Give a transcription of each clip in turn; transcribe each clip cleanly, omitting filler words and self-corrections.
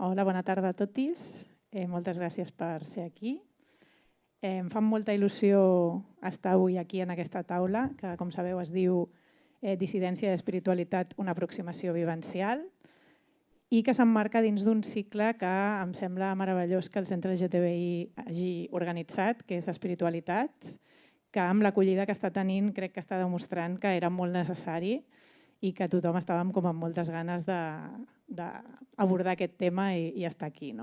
Hola, bona tarda a tots. Moltes gràcies per ser aquí. Em fa molta il·lusió estar avui aquí en aquesta taula, que com sabeu es diu Dissidència i espiritualitat, una aproximació vivencial, i que s'emmarca dins d'un cicle que em sembla meravellós que el Centre LGTBI hagi organitzat, que és Espiritualitats, que amb l'acollida que està tenint crec que està demostrant que era molt necessari i que tothom estàvem com amb moltes ganes d'abordar aquest tema i estar aquí.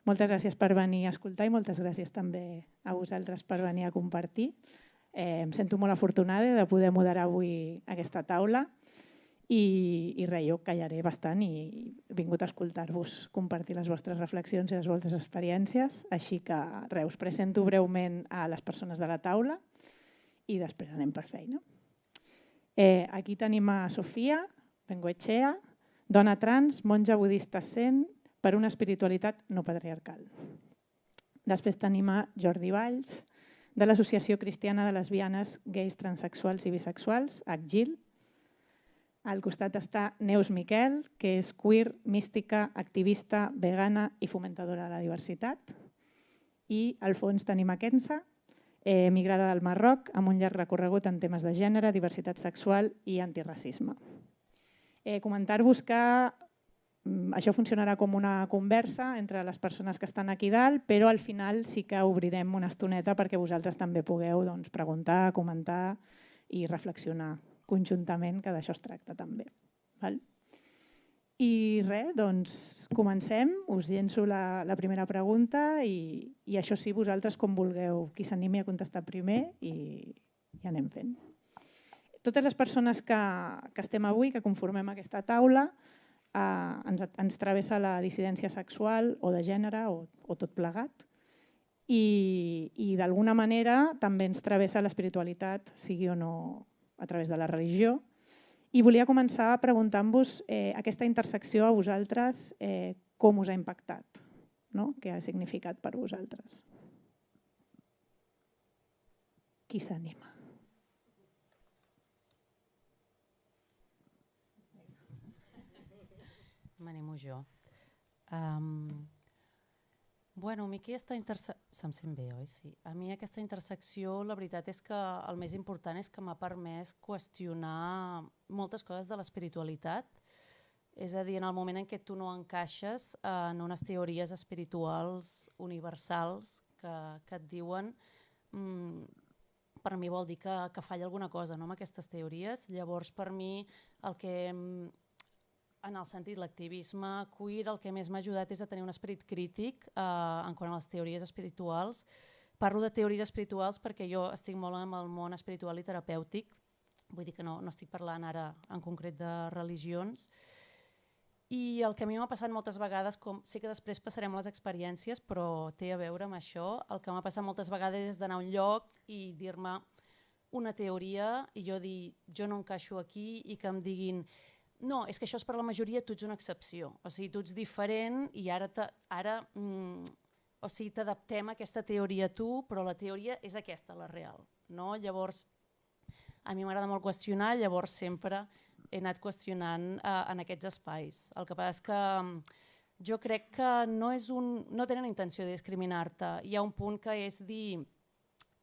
Moltes gràcies per venir a escoltar i moltes gràcies també a vosaltres per venir a compartir. Em sento molt afortunada de poder moderar avui aquesta taula i res, jo callaré bastant i he vingut a escoltar-vos compartir les vostres reflexions i les vostres experiències. Així que res, us presento breument a les persones de la taula i després anem per feina. Aquí tenim a Sofia Bengoechea, dona trans, monja budista zen per una espiritualitat no patriarcal. Després tenim a Jordi Valls, de l'Associació Cristiana de Lesbianes, Gais, Transsexuals i Bisexuals, ACGIL. Al costat està Neus Miquel, que és queer, mística, activista, vegana i fomentadora de la diversitat. I al fons tenim a Kenza, migrada del Marroc, amb un llarg recorregut en temes de gènere, diversitat sexual i antiracisme. Comentar-vos que això funcionarà com una conversa entre les persones que estan aquí dalt, però al final sí que obrirem una estoneta perquè vosaltres també pugueu preguntar, comentar i reflexionar conjuntament, que d'això es tracta també. I res, doncs comencem, us llenço la primera pregunta i això sí, vosaltres com vulgueu, qui s'animi a contestar primer i anem fent. Totes les persones que estem avui, que conformem aquesta taula, ens travessa la dissidència sexual o de gènere o tot plegat i d'alguna manera també ens travessa l'espiritualitat, sigui o no a través de la religió. I volia començar preguntant-vos aquesta intersecció a vosaltres com us ha impactat, què ha significat per vosaltres. Qui s'anima? M'animo jo. A mi aquesta se'm sent bé, oi? Sí. A mi aquesta intersecció, la veritat és que el més important és que m'ha permès qüestionar moltes coses de l'espiritualitat. És a dir, en el moment en què tu no encaixes en unes teories espirituals universals que et diuen, per mi vol dir que falla alguna cosa amb aquestes teories. Llavors, per mi, en el sentit l'activisme queer, el que més m'ha ajudat és a tenir un esperit crític en quant a les teories espirituals. Parlo de teories espirituals perquè jo estic molt en el món espiritual i terapèutic, vull dir que no estic parlant ara en concret de religions. I el que a mi m'ha passat moltes vegades, sé que després passarem les experiències, però té a veure amb això, el que m'ha passat moltes vegades és d'anar a un lloc i dir-me una teoria i jo dir, jo no encaixo aquí i que em diguin no, és que això és per la majoria, tu ets una excepció. O sigui, tu ets diferent i ara t'adaptem a aquesta teoria a tu, però la teoria és aquesta, la real. Llavors, a mi m'agrada molt qüestionar, llavors sempre he anat qüestionant en aquests espais. El que passa és que jo crec que no tenen intenció de discriminar-te. Hi ha un punt que és dir,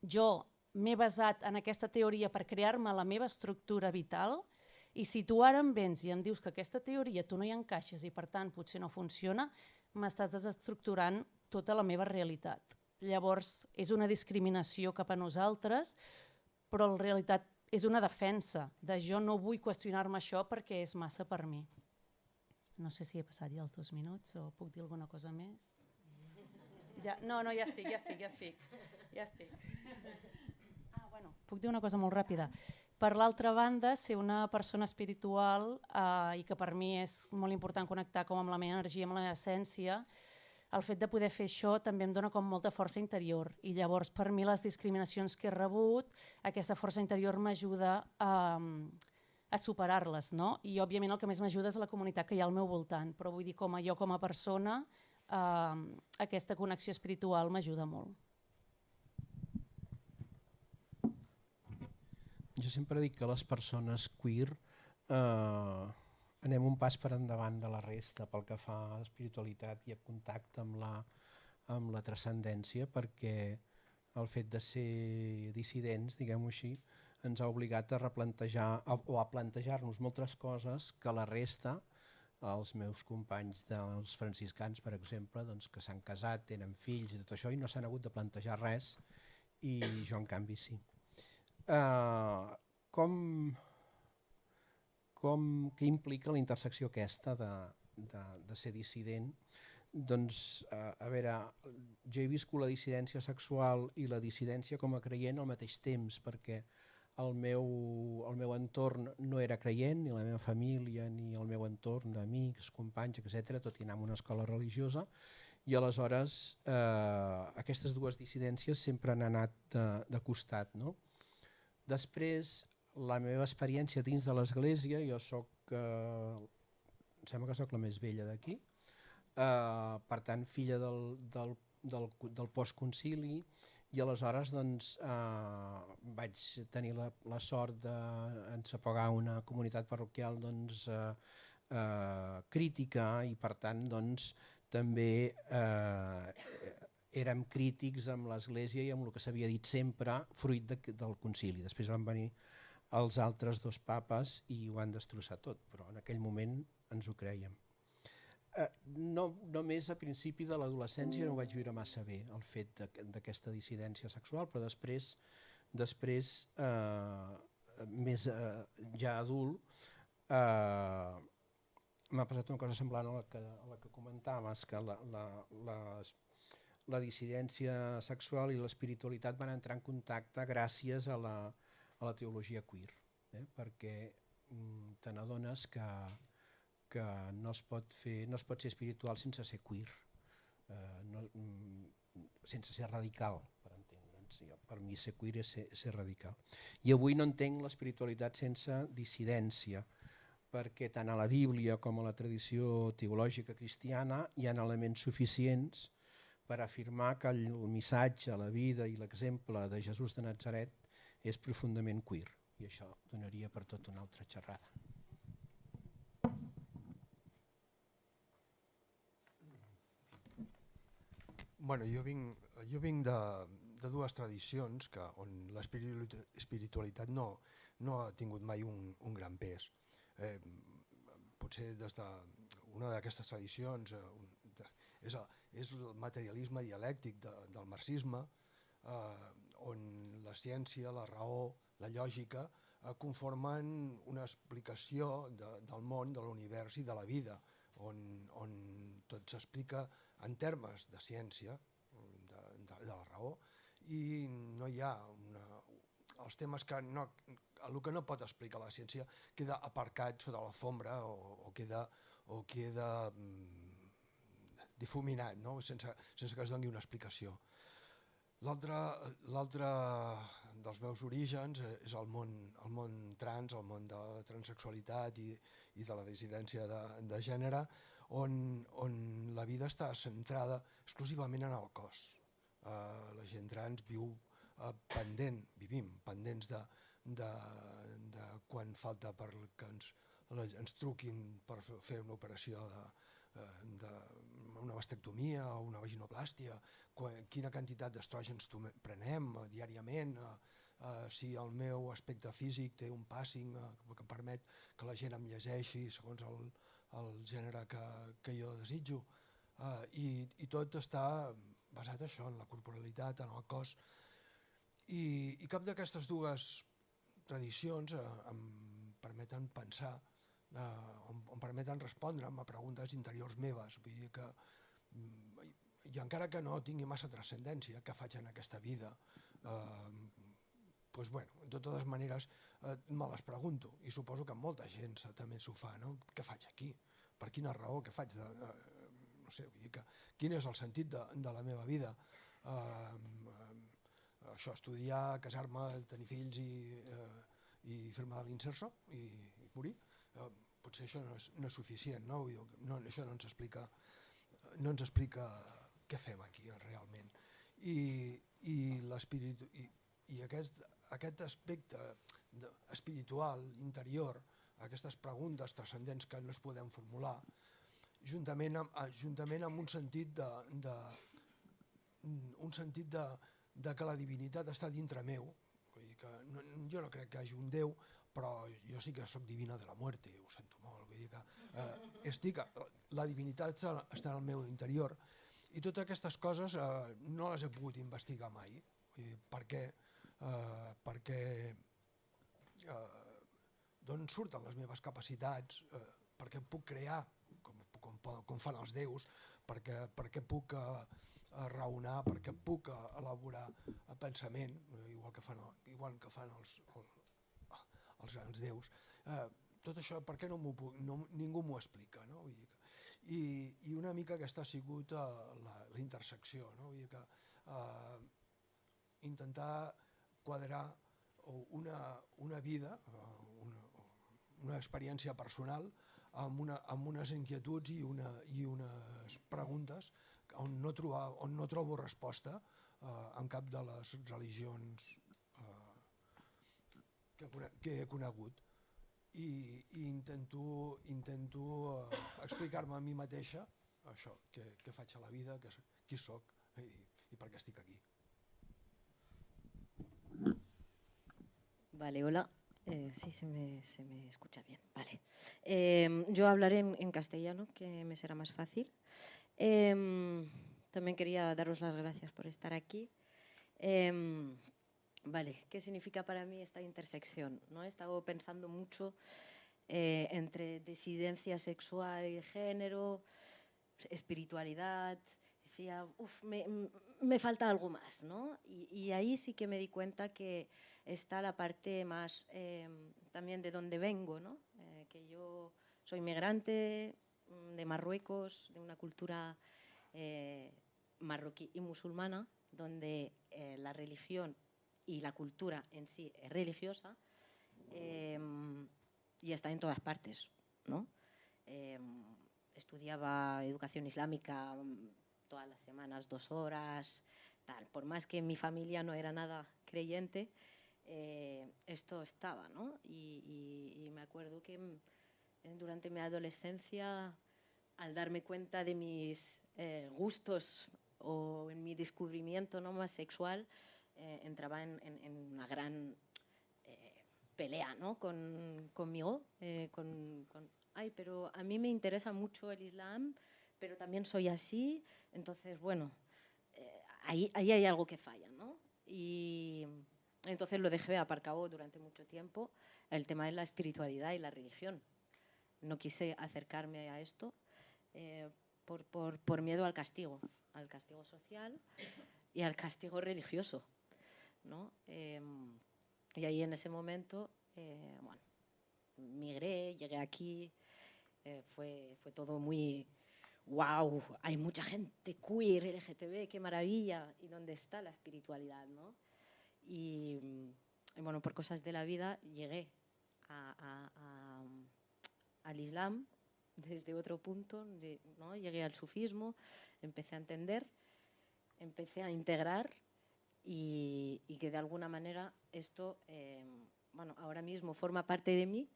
jo m'he basat en aquesta teoria per crear-me la meva estructura vital. I si tu ara em vens i em dius que aquesta teoria tu no hi encaixes i per tant potser no funciona, m'estàs desestructurant tota la meva realitat. Llavors és una discriminació cap a nosaltres, però en realitat és una defensa de jo no vull qüestionar-me això perquè és massa per mi. No sé si he passat ja els 2 minuts o puc dir alguna cosa més. No, ja estic. Puc dir una cosa molt ràpida. Per l'altra banda, ser una persona espiritual i que per mi és molt important connectar com amb la meva energia, amb la meva essència, el fet de poder fer això també em dona com molta força interior i llavors per mi les discriminacions que he rebut, aquesta força interior m'ajuda a superar-les. I òbviament el que més m'ajuda és la comunitat que hi ha al meu voltant, però vull dir jo com a persona aquesta connexió espiritual m'ajuda molt. Jo sempre dic que les persones queer anem un pas per endavant de la resta pel que fa a l'espiritualitat i a contacte amb la transcendència, perquè el fet de ser dissidents, diguem-ho així, ens ha obligat a replantejar o a plantejar-nos moltes coses que la resta, els meus companys dels franciscans, per exemple, doncs, que s'han casat, tenen fills i tot això, i no s'han hagut de plantejar res, i jo en canvi sí. Què implica la intersecció aquesta de ser dissident? Doncs, a veure, jo he viscut la dissidència sexual i la dissidència com a creient al mateix temps, perquè el meu entorn no era creient, ni la meva família, ni el meu entorn d'amics, companys, etc., tot i anar a una escola religiosa, i aleshores aquestes dues dissidències sempre han anat de costat, no? Després, la meva experiència dins de l'església, jo em sembla que soc la més vella d'aquí, per tant filla del postconcili, i aleshores doncs, vaig tenir la sort d'encepegar una comunitat parroquial doncs, crítica, i per tant doncs, també érem crítics amb l'Església i amb el que s'havia dit sempre fruit del concili. Després van venir els altres dos papes i ho han destrossat tot, però en aquell moment ens ho creiem. Només a principi de l'adolescència no ho vaig viure massa bé, el fet d'aquesta dissidència sexual, però després més ja adult, m'ha passat una cosa semblant a la que comentaves, que la dissidència sexual i l'espiritualitat van entrar en contacte gràcies a la teologia queer, perquè te n'adones que no es pot ser espiritual sense ser queer, sense ser radical, per entendre'ns. Per mi ser queer és ser radical. I avui no entenc l'espiritualitat sense dissidència, perquè tant a la Bíblia com a la tradició teològica cristiana hi ha elements suficients per afirmar que el missatge, la vida i l'exemple de Jesús de Natzaret és profundament queer, i això donaria per tot una altra xerrada. Bueno, jo vinc de dues tradicions on l'espiritualitat no ha tingut mai un gran pes. Potser des d'una d'aquestes tradicions és el materialisme dialèctic del marxisme, on la ciència, la raó, la lògica conformen una explicació del món, de l'univers i de la vida, on tot s'explica en termes de ciència, de la raó, i no hi ha els temes que el que no pot explicar la ciència queda aparcat sota l'alfombra o queda difuminat, no? sense que es doni una explicació. L'altre dels meus orígens és el món trans, el món de la transsexualitat i de la dissidència de gènere, on la vida està centrada exclusivament en el cos. La gent trans vivim pendents de quan falta perquè ens truquin per fer una operació una mastectomia o una vaginoplàstia, quina quantitat d'estrògens prenem diàriament, si el meu aspecte físic té un passing que em permet que la gent em llegeixi segons el gènere que jo desitjo. I tot està basat això, en la corporalitat, en el cos. I cap d'aquestes dues tradicions em permeten pensar, em permeten respondre'm a preguntes interiors meves. Vull dir que, i encara que no tingui massa transcendència, què faig en aquesta vida? Doncs, bueno, de totes maneres, me les pregunto, i suposo que molta gent també s'ho fa, no? Què faig aquí? Per quina raó? Què faig? No sé, vull dir que quin és el sentit de la meva vida? Això, estudiar, casar-me, tenir fills i fer-me de l'inserso i morir? Potser això no és suficient, no? Això no ens explica què fem aquí realment. I aquest aspecte espiritual, interior, aquestes preguntes transcendents que no es poden formular, juntament amb un sentit de que la divinitat està dintre meu. Vull dir que jo no crec que hi hagi un Déu, però jo sí que sóc divina de la muerte, ho sento molt. Vull dir que la divinitat està en el meu interior i totes aquestes coses no les he pogut investigar mai. Vull dir, perquè d'on surten les meves capacitats, perquè puc crear com fan els déus, perquè puc raonar, perquè puc elaborar pensament, igual que fan els grans déus. Tot això, per què ningú m'ho explica? No? Vull dir i una mica aquesta ha sigut la intersecció. No? Vull dir que intentar quadrar una vida, una experiència personal amb unes inquietuds i unes preguntes on no trobo resposta en cap de les religions que he conegut. I intento explicar-me a mi mateixa això, què faig a la vida, qui soc i per què estic aquí. Vale, hola. Sí, se me escucha bien. Vale. Yo hablaré en castellano, que me será más fácil. También quería daros las gracias por estar aquí. Vale, ¿qué significa para mí esta intersección? ¿No? He estado pensando mucho entre disidencia sexual y de género, espiritualidad. Decía, me falta algo más, ¿no? Y ahí sí que me di cuenta que está la parte más también de donde vengo, ¿no? Que yo soy migrante de Marruecos, de una cultura marroquí y musulmana, donde la religión y la cultura en sí es religiosa y está en todas partes, ¿no? Estudiaba educación islámica todas las semanas, 2 horas, tal. Por más que mi familia no era nada creyente, esto estaba, ¿no? Y me acuerdo que durante mi adolescencia, al darme cuenta de mis gustos o en mi descubrimiento, ¿no?, más sexual, entraba en una gran pelea, ¿no?, conmigo, ay, pero a mí me interesa mucho el Islam, pero también soy así, entonces, bueno, ahí hay algo que falla, ¿no? Y entonces lo dejé aparcado durante mucho tiempo, el tema de la espiritualidad y la religión. No quise acercarme a esto por miedo al castigo social y al castigo religioso, ¿no? Y ahí en ese momento, bueno, migré, llegué aquí, fue todo muy wow, hay mucha gente queer, LGTB, qué maravilla, y dónde está la espiritualidad, ¿no? Y bueno, por cosas de la vida llegué al Islam desde otro punto, ¿no? Llegué al sufismo, empecé a entender, empecé a integrar y que de alguna manera esto, bueno, ahora mismo forma parte de mí,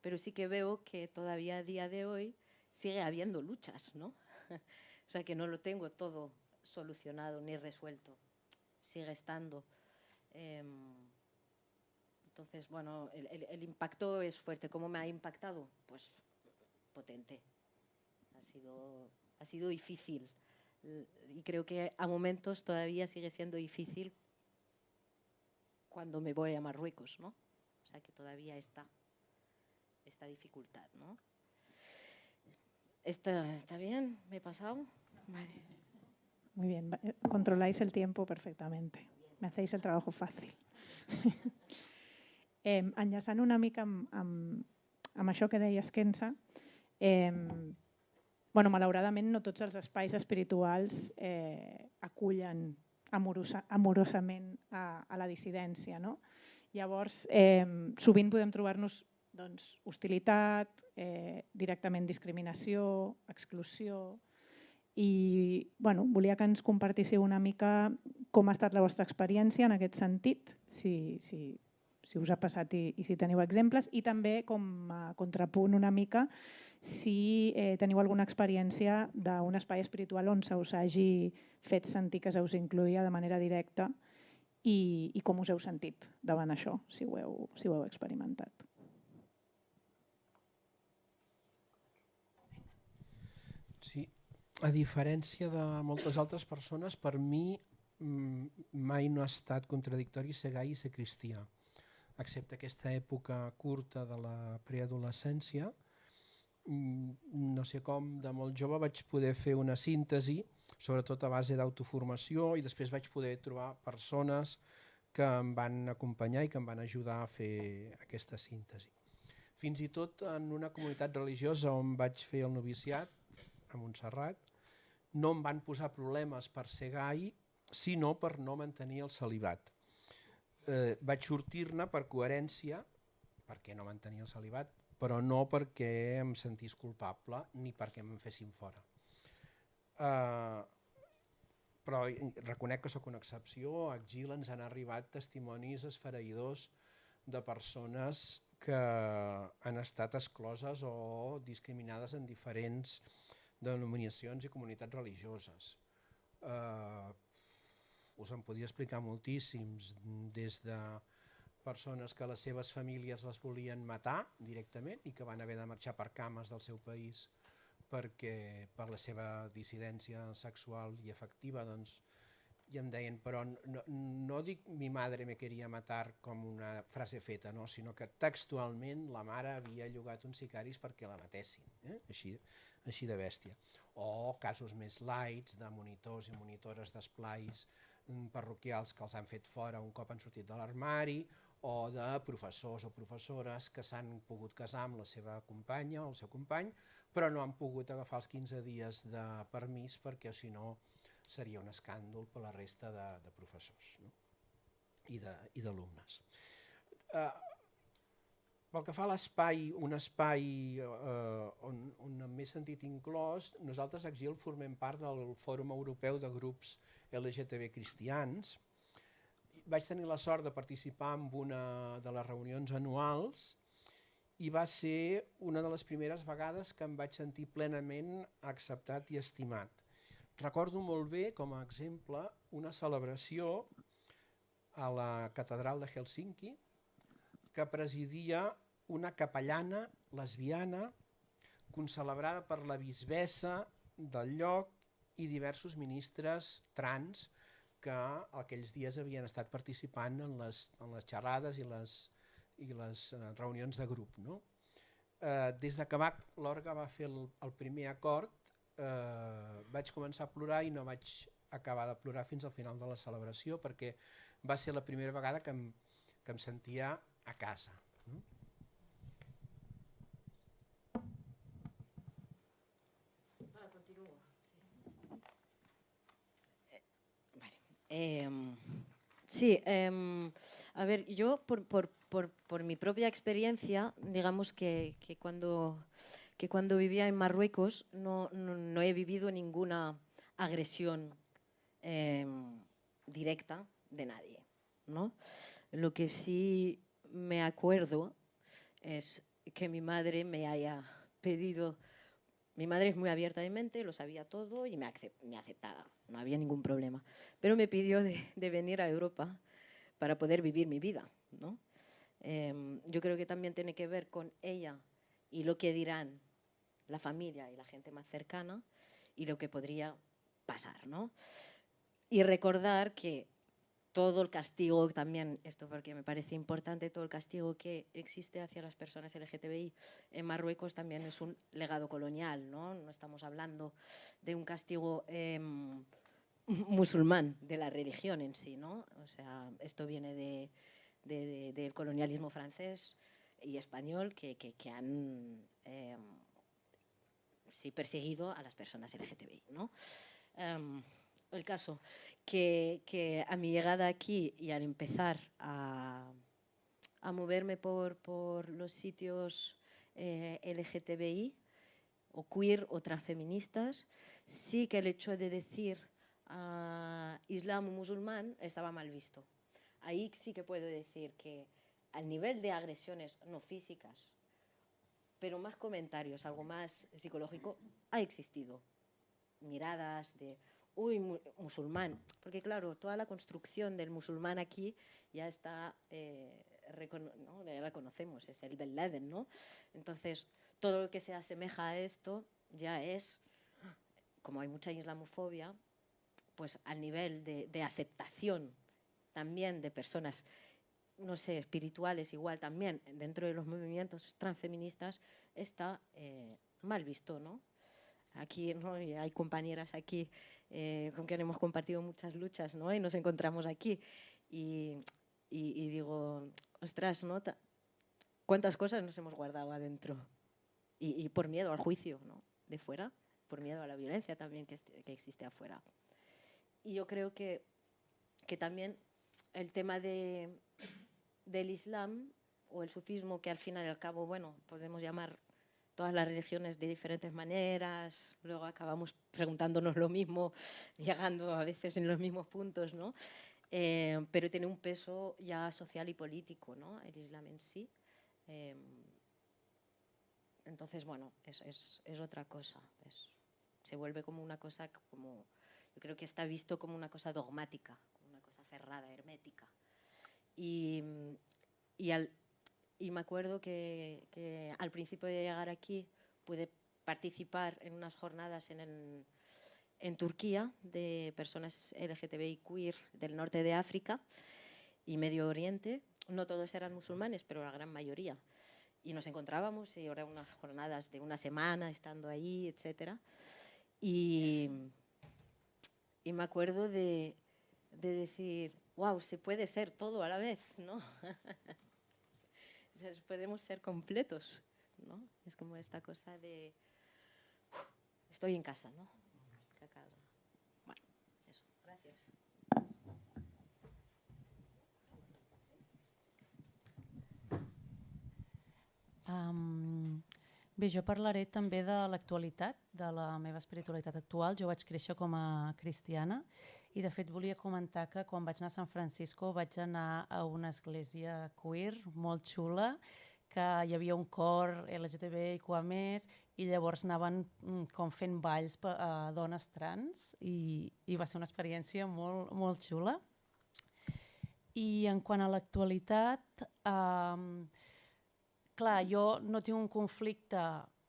pero sí que veo que todavía a día de hoy sigue habiendo luchas, ¿no? O sea, que no lo tengo todo solucionado ni resuelto, sigue estando. Entonces, bueno, el impacto es fuerte. ¿Cómo me ha impactado? Pues potente. Ha sido difícil y creo que a momentos todavía sigue siendo difícil cuando me voy a Marruecos, ¿no? O sea, que todavía está esta dificultad, ¿no? ¿Está bien? ¿Me he pasado? Vale. Muy bien, controláis el tiempo perfectamente. Me hacéis el trabajo fàcil. Enllaçant una mica amb això que deies, Kenza, bueno, malauradament no tots els espais espirituals acullen amorosament a la dissidència, no? Llavors, sovint podem trobar-nos hostilitat, directament discriminació, exclusió, i volia que ens compartíssiu una mica com ha estat la vostra experiència en aquest sentit, si si us ha passat i si teniu exemples, i també com a contrapunt una mica si teniu alguna experiència d'un espai espiritual on se us hagi fet sentir que se us incluïa de manera directa i com us heu sentit davant això, si ho heu experimentat. Sí, a diferència de moltes altres persones, per mi mai no ha estat contradictori ser gai i ser cristià, excepte aquesta època curta de la preadolescència. No sé com, de molt jove vaig poder fer una síntesi, sobretot a base d'autoformació, i després vaig poder trobar persones que em van acompanyar i que em van ajudar a fer aquesta síntesi. Fins i tot en una comunitat religiosa on vaig fer el noviciat, a Montserrat, no em van posar problemes per ser gai, sinó per no mantenir el celibat. Vaig sortir-ne per coherència, perquè no mantenia el celibat, però no perquè em sentís culpable ni perquè em fessin fora. Però reconec que sóc una excepció. A Exil ens han arribat testimonis esfereïdors de persones que han estat excloses o discriminades en diferents denominacions i comunitats religioses. Us en podria explicar moltíssims, des de persones que les seves famílies les volien matar directament i que van haver de marxar per cames del seu país perquè per la seva dissidència sexual i afectiva, doncs, i em deien, però no dic mi madre me quería matar com una frase feta, no, sinó que textualment la mare havia llogat uns sicaris perquè la matessin, així de bèstia. O casos més lights de monitors i monitores d'esplais parroquials que els han fet fora un cop han sortit de l'armari, o de professors o professores que s'han pogut casar amb la seva companya o el seu company, però no han pogut agafar els 15 dies de permís perquè si no seria un escàndol per la resta de professors, no? I d'alumnes. Pel que fa a l'espai, un espai on m'he sentit inclòs, nosaltres a Exil formem part del Fòrum Europeu de Grups LGTB Cristians. Vaig tenir la sort de participar en una de les reunions anuals i va ser una de les primeres vegades que em vaig sentir plenament acceptat i estimat. Recordo molt bé, com a exemple, una celebració a la catedral de Helsinki que presidia una capellana lesbiana concelebrada per la bisbessa del lloc i diversos ministres trans que aquells dies havien estat participant en les xerrades i les reunions de grup, no? Des que l'orgue va fer el primer acord, vaig començar a plorar i no vaig acabar de plorar fins al final de la celebració perquè va ser la primera vegada que em sentia a casa. Sí, a ver, yo por mi propia experiencia, digamos que cuando vivía en Marruecos no he vivido ninguna agresión directa de nadie, ¿no? Lo que sí me acuerdo es que mi madre me haya pedido. Mi madre es muy abierta de mente, lo sabía todo y me aceptaba, no había ningún problema. Pero me pidió de venir a Europa para poder vivir mi vida, ¿no? Yo creo que también tiene que ver con ella y lo que dirán la familia y la gente más cercana y lo que podría pasar, ¿no? Y recordar que todo el castigo también, esto porque me parece importante, todo el castigo que existe hacia las personas LGTBI en Marruecos también es un legado colonial, ¿no? No estamos hablando de un castigo musulmán, de la religión en sí, ¿no? O sea, esto viene del colonialismo francés y español que han sí, perseguido a las personas LGTBI, ¿no? El caso que a mi llegada aquí y al empezar a moverme por los sitios LGTBI o queer o transfeministas, sí que el hecho de decir islam o musulmán estaba mal visto. Ahí sí que puedo decir que al nivel de agresiones no físicas, pero más comentarios, algo más psicológico, ha existido. Miradas de, uy, musulmán, porque claro, toda la construcción del musulmán aquí ya está, ¿no? Ya la conocemos, es el Bin Laden, ¿no? Entonces, todo lo que se asemeja a esto ya es, como hay mucha islamofobia, pues al nivel de aceptación también de personas, no sé, espirituales igual también, dentro de los movimientos transfeministas, está mal visto, ¿no? Aquí, ¿no? Y hay compañeras aquí con quien hemos compartido muchas luchas, ¿no? Y nos encontramos aquí y digo, ostras, ¿no? ¿Cuántas cosas nos hemos guardado adentro? Y por miedo al juicio, ¿no? De fuera, por miedo a la violencia también que existe afuera. Y yo creo que también el tema del Islam o el sufismo, que al final y al cabo, bueno, podemos llamar todas las religiones de diferentes maneras, luego acabamos preguntándonos lo mismo, llegando a veces en los mismos puntos, ¿no? Pero tiene un peso ya social y político, ¿no? El Islam en sí. Entonces, bueno, es otra cosa. Se vuelve como una cosa, como, yo creo que está visto como una cosa dogmática, como una cosa cerrada, hermética. Y me acuerdo que al principio de llegar aquí pude participar en unas jornadas en Turquía de personas LGTBI queer del norte de África y Medio Oriente. No todos eran musulmanes, pero la gran mayoría. Y nos encontrábamos y eran unas jornadas de una semana estando ahí, etc. Y me acuerdo de decir, wow, se puede ser todo a la vez, ¿no? Podemos ser completos, ¿no? Es como esta cosa de estoy en casa, ¿no? Bueno, eso, gracias. Bé, jo parlaré també de l'actualitat, de la meva espiritualitat actual. Jo vaig créixer com a cristiana i de fet volia comentar que quan vaig anar a San Francisco vaig anar a una església queer molt xula, que hi havia un cor LGTBIQ+, i llavors anaven com fent balls a dones trans i va ser una experiència molt, molt xula. I en quant a l'actualitat, clar, jo no tinc un conflicte,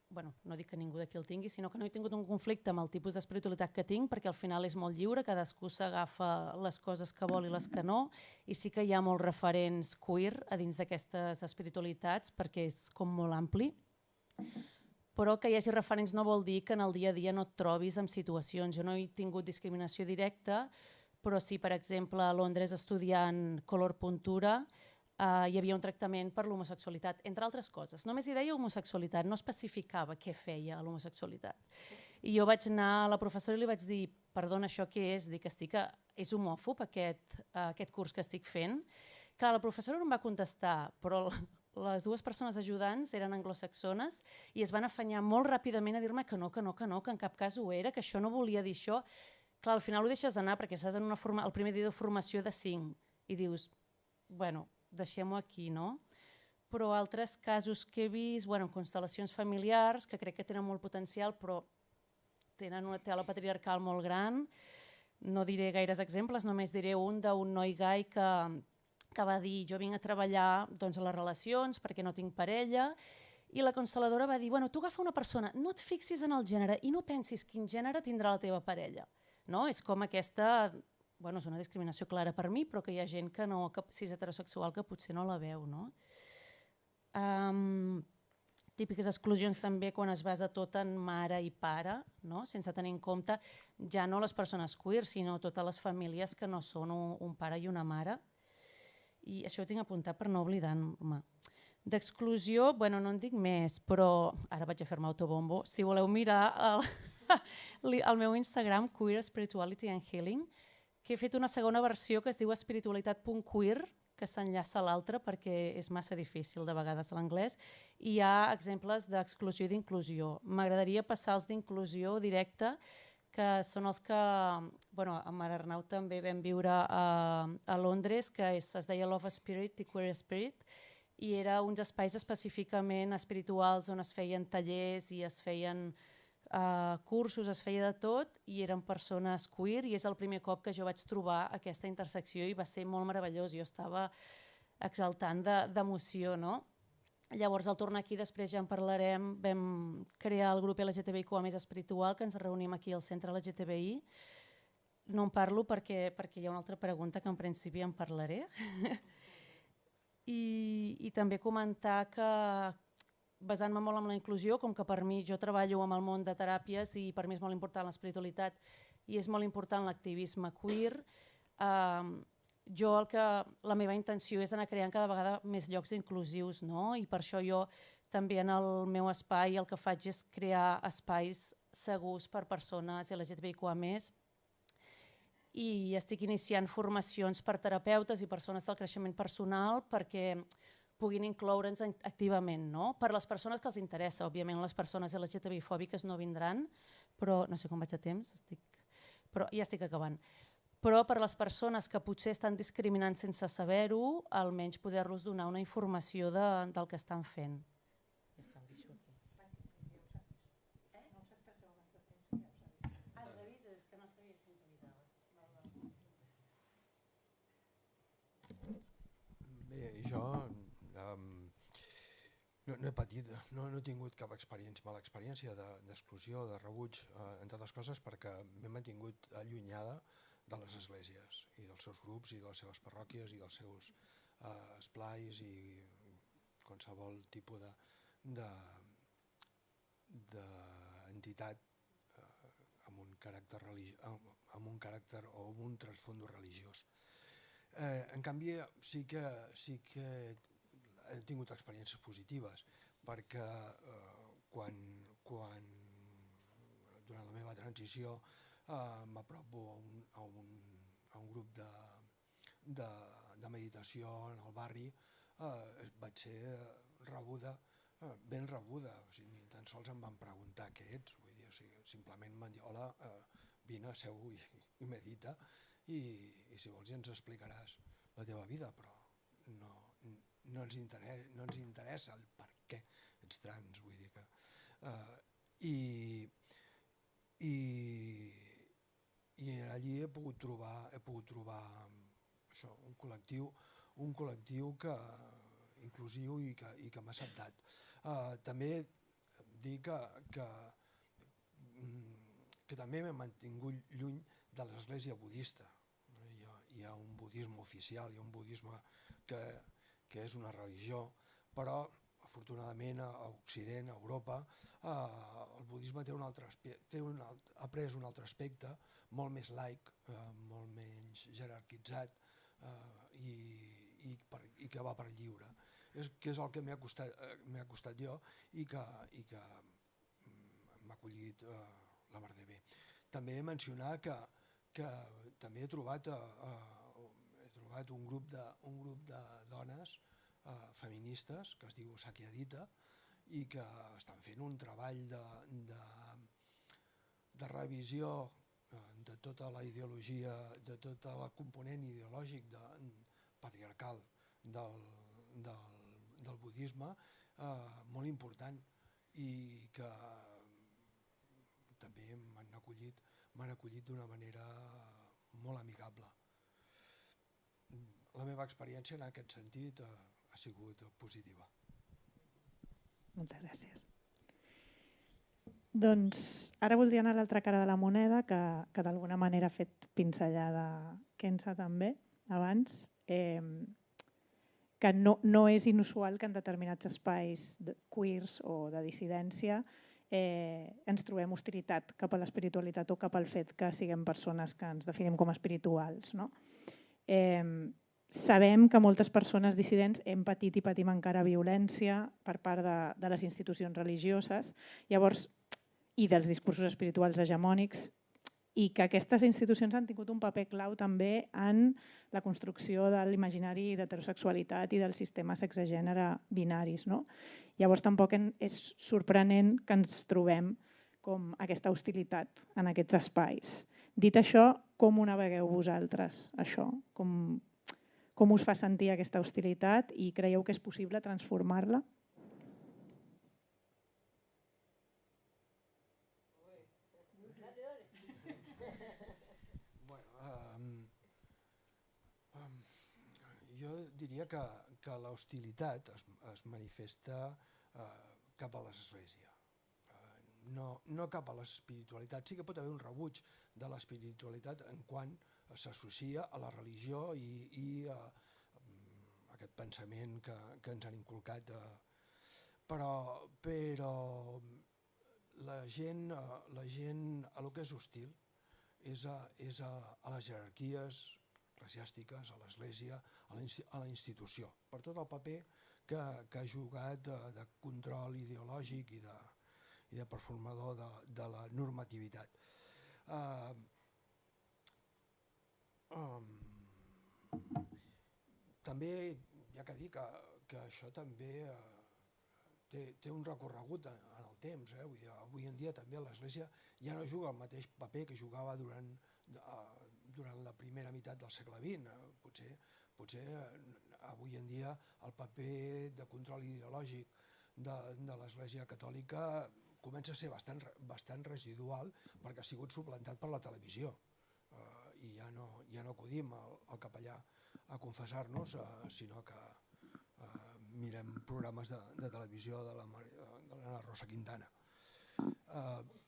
bueno, no dic que ningú d'aquí el tingui, sinó que no he tingut un conflicte amb el tipus d'espiritualitat que tinc, perquè al final és molt lliure, cadascú s'agafa les coses que vol i les que no, i sí que hi ha molts referents queer a dins d'aquestes espiritualitats, perquè és com molt ampli. Però que hi hagi referents no vol dir que en el dia a dia no et trobis en situacions. Jo no he tingut discriminació directa, però sí, per exemple, a Londres estudiant color puntura, hi havia un tractament per l'homosexualitat, entre altres coses. Només hi deia homosexualitat, no especificava què feia a l'homosexualitat. I jo vaig anar a la professora i li vaig dir, perdona, això què és? Dic, és homòfob aquest curs que estic fent? Clar, la professora no em va contestar, però les dues persones ajudants eren anglosaxones i es van afanyar molt ràpidament a dir-me que no, que en cap cas ho era, que això no volia dir això. Clar, al final ho deixes anar perquè estàs en el primer dia de formació de 5 i dius, bueno, deixem-ho aquí, no? Però altres casos que he vist, bueno, constel·lacions familiars, que crec que tenen molt potencial, però tenen una tela patriarcal molt gran. No diré gaires exemples, només diré un d'un noi gai que va dir jo vinc a treballar doncs, a les relacions perquè no tinc parella, i la constel·ladora va dir, bueno, tu agafa una persona, no et fixis en el gènere i no pensis quin gènere tindrà la teva parella. No? És com aquesta... Bueno, és una discriminació clara per mi, però que hi ha gent que no, que si és heterosexual, que potser no la veu, no? Típiques exclusions també quan es basa tot en mare i pare, no? Sense tenir en compte ja no les persones queer, sinó totes les famílies que no són un pare i una mare. I això ho tinc apuntat per no oblidar-me. D'exclusió, bueno, no en dic més, però ara vaig a fer-me autobombo. Si voleu mirar el meu Instagram, Queer Spirituality and Healing, que he fet una segona versió que es diu espiritualitat.queer, que s'enllaça a l'altra perquè és massa difícil de vegades l'anglès, i hi ha exemples d'exclusió i d'inclusió. M'agradaria passar els d'inclusió directa, que són els que, bueno, amb Mare Arnau també vam viure a Londres, que es deia Love Spirit i Queer Spirit, i era uns espais específicament espirituals on es feien tallers i es feien cursos, es feia de tot i eren persones queer i és el primer cop que jo vaig trobar aquesta intersecció i va ser molt meravellós, jo estava exaltant d'emoció, no? Llavors, al tornar aquí, després ja en parlarem, vam crear el grup LGTBIQ+ més espiritual, que ens reunim aquí al centre LGTBI. No en parlo perquè hi ha una altra pregunta que en principi en parlaré. I també comentar que, basant-me molt en la inclusió, com que per mi jo treballo amb el món de teràpies i per mi és molt important l'espiritualitat i és molt important l'activisme queer, la meva intenció és anar creant cada vegada més llocs inclusius, no? I per això jo també en el meu espai el que faig és crear espais segurs per persones LGTBIQ+, i estic iniciant formacions per terapeutes i persones del creixement personal perquè puguin incloure'ns activament, no? Per les persones que els interessa, òbviament les persones LGTBI-fòbiques no vindran, però no sé com vaig a temps, però ja estic acabant. Però per les persones que potser estan discriminant sense saber-ho, almenys poder-los donar una informació del que estan fent. Els avises, que no sabia si ens avisaves. Bé, jo no he patit, no he tingut cap mala experiència d'exclusió, de rebuig, entre altres coses perquè m'he mantingut allunyada de les esglésies i dels seus grups i de les seves parròquies i dels seus esplais i qualsevol tipus d'entitat amb un caràcter o amb un trasfondo religiós. En canvi, sí que he tingut experiències positives perquè durant la meva transició m'apropo a un grup de meditació en el barri, vaig ser ben rebuda, o sigui, ni tan sols em van preguntar què ets, vull dir, o sigui, simplement em van dir hola, vine, seu i medita i si vols ja ens explicaràs la teva vida, però no ens interessa el per què ets trans, vull dir que... I allí he pogut trobar això, un col·lectiu inclusiu i que m'ha acceptat. També dir que també m'he mantingut lluny de l'església budista. Hi ha un budisme oficial, hi ha un budisme que és una religió, però afortunadament a Occident, a Europa, el budisme ha pres un altre aspecte, molt més laic, molt menys jerarquitzat i que va per lliure. Que és el que m'ha costat jo i que m'ha acollit la mar de bé. També mencionar que també he trobat un grup de dones feministes que es diu Sakyadhita i que estan fent un treball de revisió de tota la ideologia, de tot el component ideològic patriarcal del budisme molt important i que també m'han acollit d'una manera molt amigable. La meva experiència en aquest sentit ha sigut positiva. Moltes gràcies. Doncs ara voldria anar a l'altra cara de la moneda, que d'alguna manera ha fet pinzellada Kenza també abans, que no és inusual que en determinats espais queers o de dissidència ens trobem hostilitat cap a l'espiritualitat o cap al fet que siguem persones que ens definim com a espirituals. Sabem que moltes persones dissidents hem patit i patim encara violència per part de les institucions religioses i dels discursos espirituals hegemònics, i que aquestes institucions han tingut un paper clau també en la construcció de l'imaginari d'heterosexualitat i del sistema sexe-gènere binaris. Llavors tampoc és sorprenent que ens trobem com aquesta hostilitat en aquests espais. Dit això, com ho navegueu vosaltres, això? com us fa sentir aquesta hostilitat i creieu que és possible transformar-la? Jo diria que l'hostilitat es manifesta cap a l'Església, no cap a l'espiritualitat. Sí que pot haver un rebuig de l'espiritualitat en quant s'associa a la religió i aquest pensament que ens han inculcat. Però la gent a lo que és hostil és a les jerarquies eclesiàstiques, a l'Església, a la institució, per tot el paper que ha jugat de control ideològic i de performador de la normativitat. També hi ha que dir que això també té un recorregut en el temps. Vull dir, avui en dia també l'Església ja no juga el mateix paper que jugava durant la primera meitat del segle XX. Potser avui en dia el paper de control ideològic de l'Església Catòlica comença a ser bastant residual perquè ha sigut suplantat per la televisió. I ja no acudim al capellà a confessar-nos, sinó que mirem programes de televisió de l'Anna Rosa Quintana.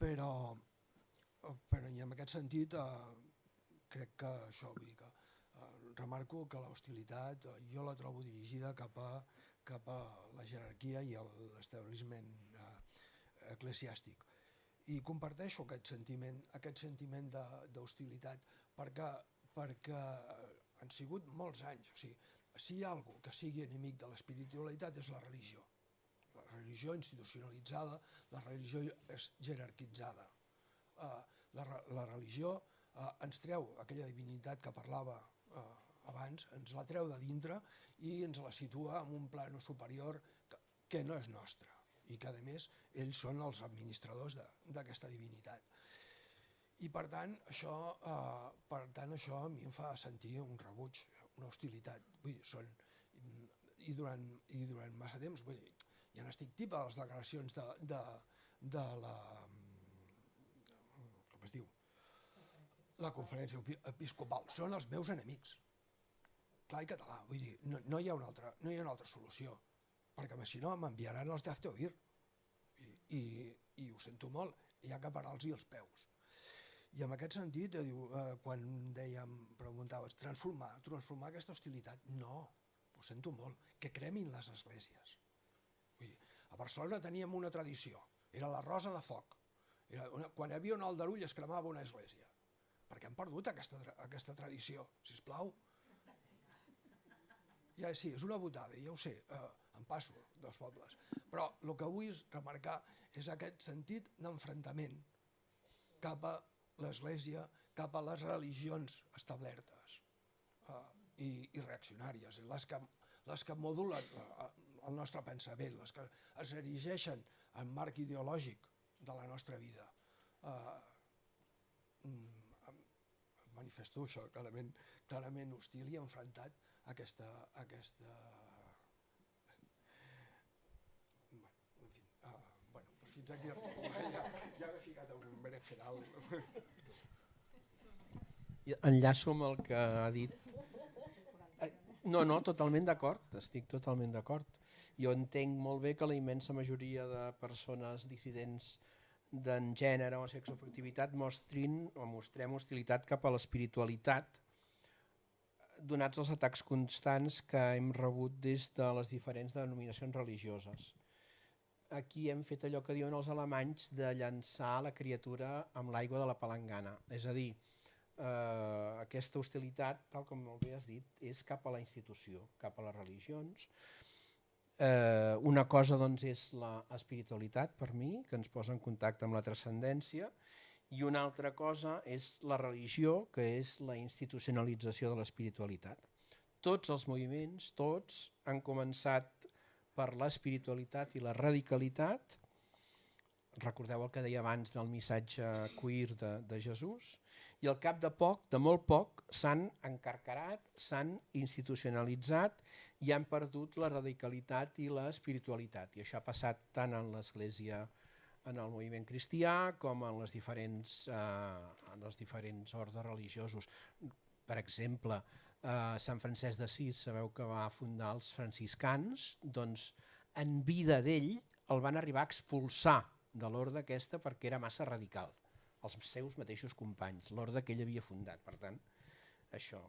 Però i en aquest sentit crec que això, vull dir que remarco que l'hostilitat jo la trobo dirigida cap a la jerarquia i l'establishment eclesiàstic. I comparteixo aquest sentiment d'hostilitat perquè han sigut molts anys. O sigui, si hi ha alguna que sigui enemic de l'espiritualitat és la religió. La religió institucionalitzada, la religió jerarquitzada. La religió ens treu aquella divinitat que parlava abans, ens la treu de dintre i ens la situa en un plano superior que no és nostre i que, a més, ells són els administradors d'aquesta divinitat. I, per tant, això a mi em fa sentir un rebuig, una hostilitat. Vull dir, i durant massa temps, vull dir, ja n'estic tip de les declaracions de la... com es diu? La conferència episcopal. Són els meus enemics. Clar i català, vull dir, no hi ha una altra solució, perquè si no m'enviaran els de Hazte Oír i ho sento molt, hi ha que parar-los els peus. I en aquest sentit, quan preguntaves, transformar aquesta hostilitat, no, ho sento molt, que cremin les esglésies. Vull dir, a Barcelona teníem una tradició, era la Rosa de Foc. Quan hi havia un aldarull es cremava una església. Perquè han perdut aquesta tradició, sisplau. Ja sí, és una botada, ja ho sé, em passo dels pobles. Però el que vull remarcar és aquest sentit d'enfrontament cap a l'Església, cap a les religions establertes i reaccionàries, les que modulen el nostre pensament, les que es erigeixen en marc ideològic de la nostra vida. Manifesto això clarament hostil i enfrontat a aquesta... Fins aquí ja m'he ficat en un berenjenal. Enllaço amb el que ha dit. No, totalment d'acord, estic totalment d'acord. Jo entenc molt bé que la immensa majoria de persones dissidents d'en gènere o sexoafectivitat mostrem hostilitat cap a l'espiritualitat, donats els atacs constants que hem rebut des de les diferents denominacions religioses. Aquí hem fet allò que diuen els alemanys de llançar la criatura amb l'aigua de la palangana. És a dir, aquesta hostilitat, tal com molt bé has dit, és cap a la institució, cap a les religions. Una cosa doncs, és l'espiritualitat, per mi, que ens posa en contacte amb la transcendència, i una altra cosa és la religió, que és la institucionalització de l'espiritualitat. Tots els moviments, tots, han començat per l'espiritualitat i la radicalitat recordeu el que deia abans del missatge queer de Jesús, i al cap de poc, de molt poc, s'han encarcarat, s'han institucionalitzat i han perdut la radicalitat i l'espiritualitat. I això ha passat tant en l'Església, en el moviment cristià, com en els diferents ordes religiosos. Per exemple, Sant Francesc d'Assís, sabeu que va fundar els franciscans, doncs en vida d'ell el van arribar a expulsar de l'orde aquesta perquè era massa radical, els seus mateixos companys, l'orde que ell havia fundat, per tant, això.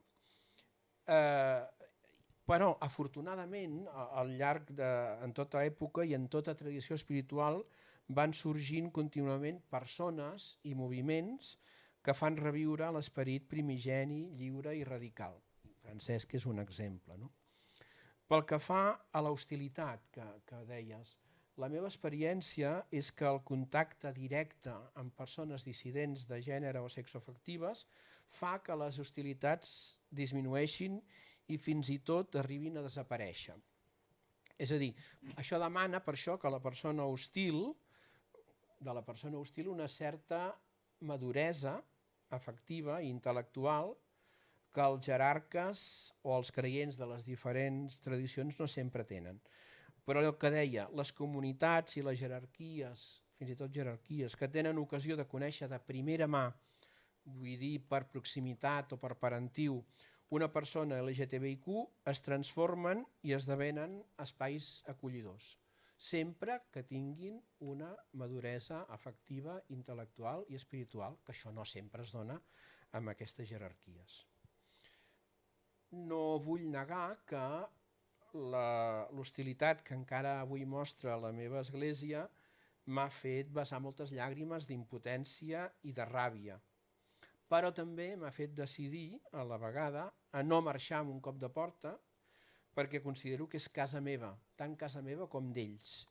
Però, afortunadament, al llarg en tota època i en tota tradició espiritual van sorgint contínuament persones i moviments que fan reviure l'esperit primigeni, lliure i radical. Francesc és un exemple. No? Pel que fa a l'hostilitat que deies, la meva experiència és que el contacte directe amb persones dissidents de gènere o sexoafectives fa que les hostilitats disminueixin i fins i tot arribin a desaparèixer. És a dir, això demana per això que de la persona hostil una certa maduresa afectiva i intel·lectual que els jerarques o els creients de les diferents tradicions no sempre tenen. Però el que deia, les comunitats i les jerarquies, fins i tot jerarquies, que tenen ocasió de conèixer de primera mà, vull dir per proximitat o per parentiu, una persona LGTBIQ, es transformen i esdevenen espais acollidors, sempre que tinguin una maduresa afectiva, intel·lectual i espiritual, que això no sempre es dona amb aquestes jerarquies. No vull negar que l'hostilitat que encara avui mostra la meva església m'ha fet vessar moltes llàgrimes d'impotència i de ràbia, però també m'ha fet decidir a la vegada a no marxar amb un cop de porta perquè considero que és casa meva, tant casa meva com d'ells,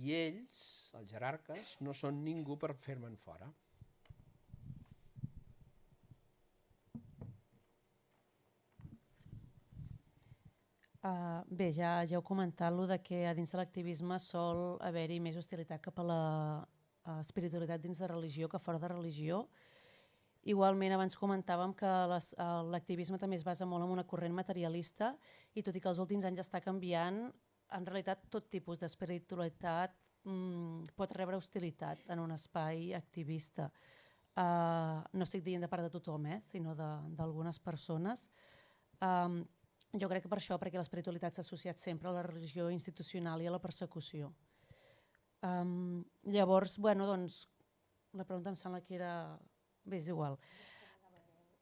i ells, els jerarques, no són ningú per fer-me'n fora. Bé, ja heu comentat lo de que a dins de l'activisme sol haver-hi més hostilitat cap a l'espiritualitat dins de religió que fora de religió. Igualment, abans comentàvem que l'activisme també es basa molt en una corrent materialista i tot i que els últims anys està canviant, en realitat tot tipus d'espiritualitat pot rebre hostilitat en un espai activista. No estic dient de part de tothom, sinó d'algunes persones. Jo crec que per això, perquè l'espiritualitat s'ha associat sempre a la religió institucional i a la persecució. Llavors, doncs, la pregunta em sembla que era... Bé, és igual.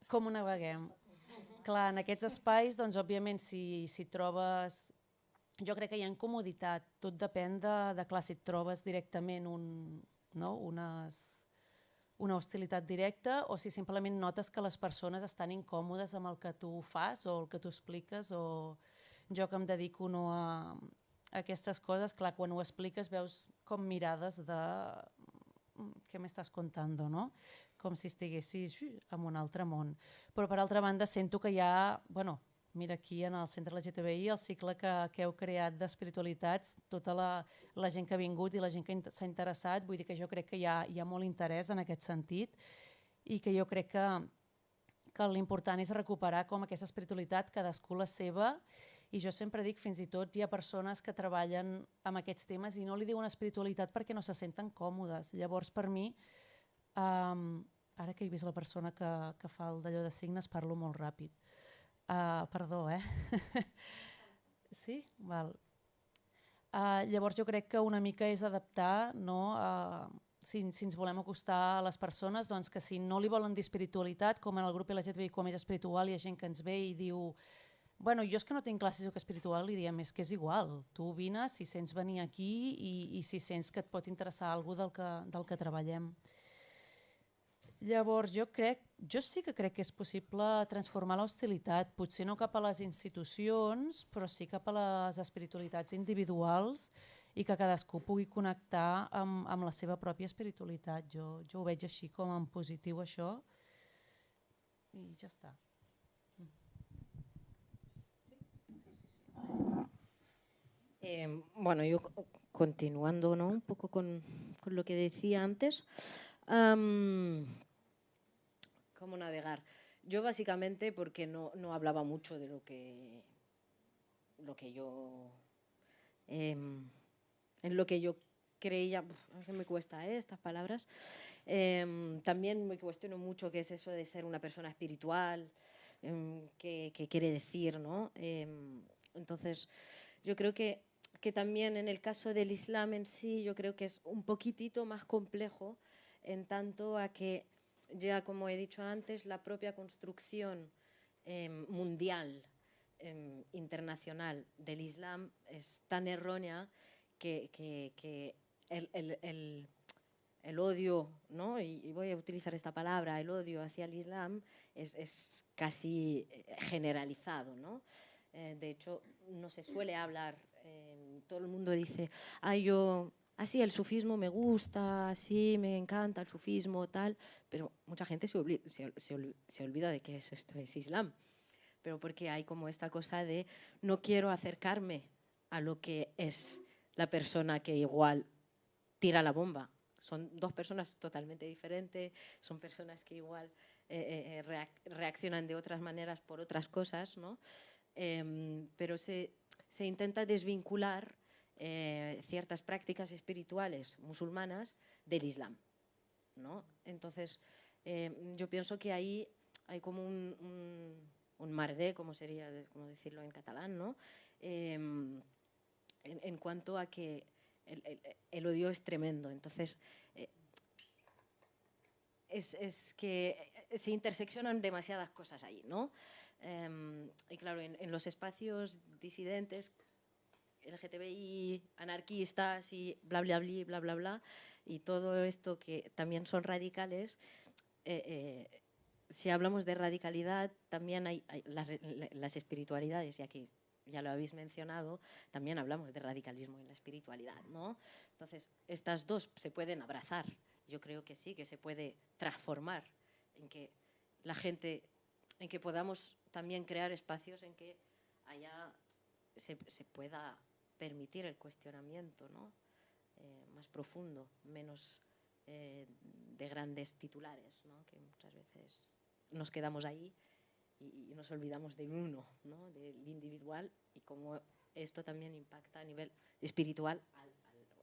Com ho naveguem? Clar, en aquests espais, doncs, òbviament, si trobes... Jo crec que hi ha comoditat, tot depèn de clar, si et trobes directament una hostilitat directa o si simplement notes que les persones estan incòmodes amb el que tu fas o el que tu expliques, o jo que em dedico a aquestes coses, clar, quan ho expliques veus com mirades de què m'estàs contant, no? Com si estiguessis en un altre món. Però per altra banda sento que hi ha, mira aquí en el centre LGTBI, el cicle que heu creat d'espiritualitats, tota la gent que ha vingut i la gent que s'ha interessat, vull dir que jo crec que hi ha molt interès en aquest sentit i que jo crec que l'important és recuperar com aquesta espiritualitat, cadascú la seva, i jo sempre dic, fins i tot hi ha persones que treballen amb aquests temes i no li diuen espiritualitat perquè no se senten còmodes. Llavors, per mi, ara que he vist la persona que fa el d'allò de signes, parlo molt ràpid. Perdó, Sí? Val. Llavors jo crec que una mica és adaptar, si ens volem acostar a les persones, doncs que si no li volen dir espiritualitat, com en el grup LGTBI com és espiritual, hi ha gent que ens ve i diu jo és que no tinc classes o que espiritual, li diem és que és igual, tu vines si sents venir aquí i si sents que et pot interessar alguna cosa del que treballem. Llavors, jo sí que crec que és possible transformar l'hostilitat, potser no cap a les institucions, però sí cap a les espiritualitats individuals i que cadascú pugui connectar amb la seva pròpia espiritualitat. Jo ho veig així com en positiu, això, i ja està. Yo continuando, ¿no? Un poco con con lo que decía antes. ¿Cómo navegar? Yo básicamente porque no hablaba mucho de lo que yo en lo que yo creía, es que me cuesta estas palabras. También me cuestiono mucho qué es eso de ser una persona espiritual, qué quiere decir, ¿no? Entonces, yo creo que también en el caso del Islam en sí, yo creo que es un poquitito más complejo en tanto a que ya, como he dicho antes, la propia construcción mundial, internacional del Islam es tan errónea que el odio, ¿no? Y voy a utilizar esta palabra, el odio hacia el Islam es casi generalizado, ¿no? De hecho, no se suele hablar, todo el mundo dice, así el sufismo me gusta, así me encanta el sufismo, tal, pero mucha gente se olvida de que esto es Islam, pero porque hay como esta cosa de no quiero acercarme a lo que es la persona que igual tira la bomba. Son dos personas totalmente diferentes, son personas que igual reaccionan de otras maneras por otras cosas, ¿no? Pero se intenta desvincular ciertas prácticas espirituales musulmanas del Islam, ¿no? Entonces, yo pienso que ahí hay como un mardé, como decirlo en catalán, ¿no? En cuanto a que el odio es tremendo. Entonces, es que se interseccionan demasiadas cosas ahí, ¿no? Y claro, en los espacios disidentes, LGTBI, anarquistas y bla, bla, bla, bla, bla, bla, y todo esto que también son radicales, si hablamos de radicalidad, también hay las espiritualidades, y aquí ya lo habéis mencionado, también hablamos de radicalismo en la espiritualidad, ¿no? Entonces, estas dos se pueden abrazar. Yo creo que sí, que se puede transformar, en que la gente, en que podamos también crear espacios en que allá se pueda permitir el cuestionamiento, ¿no? Más profundo, menos de grandes titulares, ¿no? Que muchas veces nos quedamos ahí y nos olvidamos del uno, ¿no? Del individual, y cómo esto también impacta a nivel espiritual,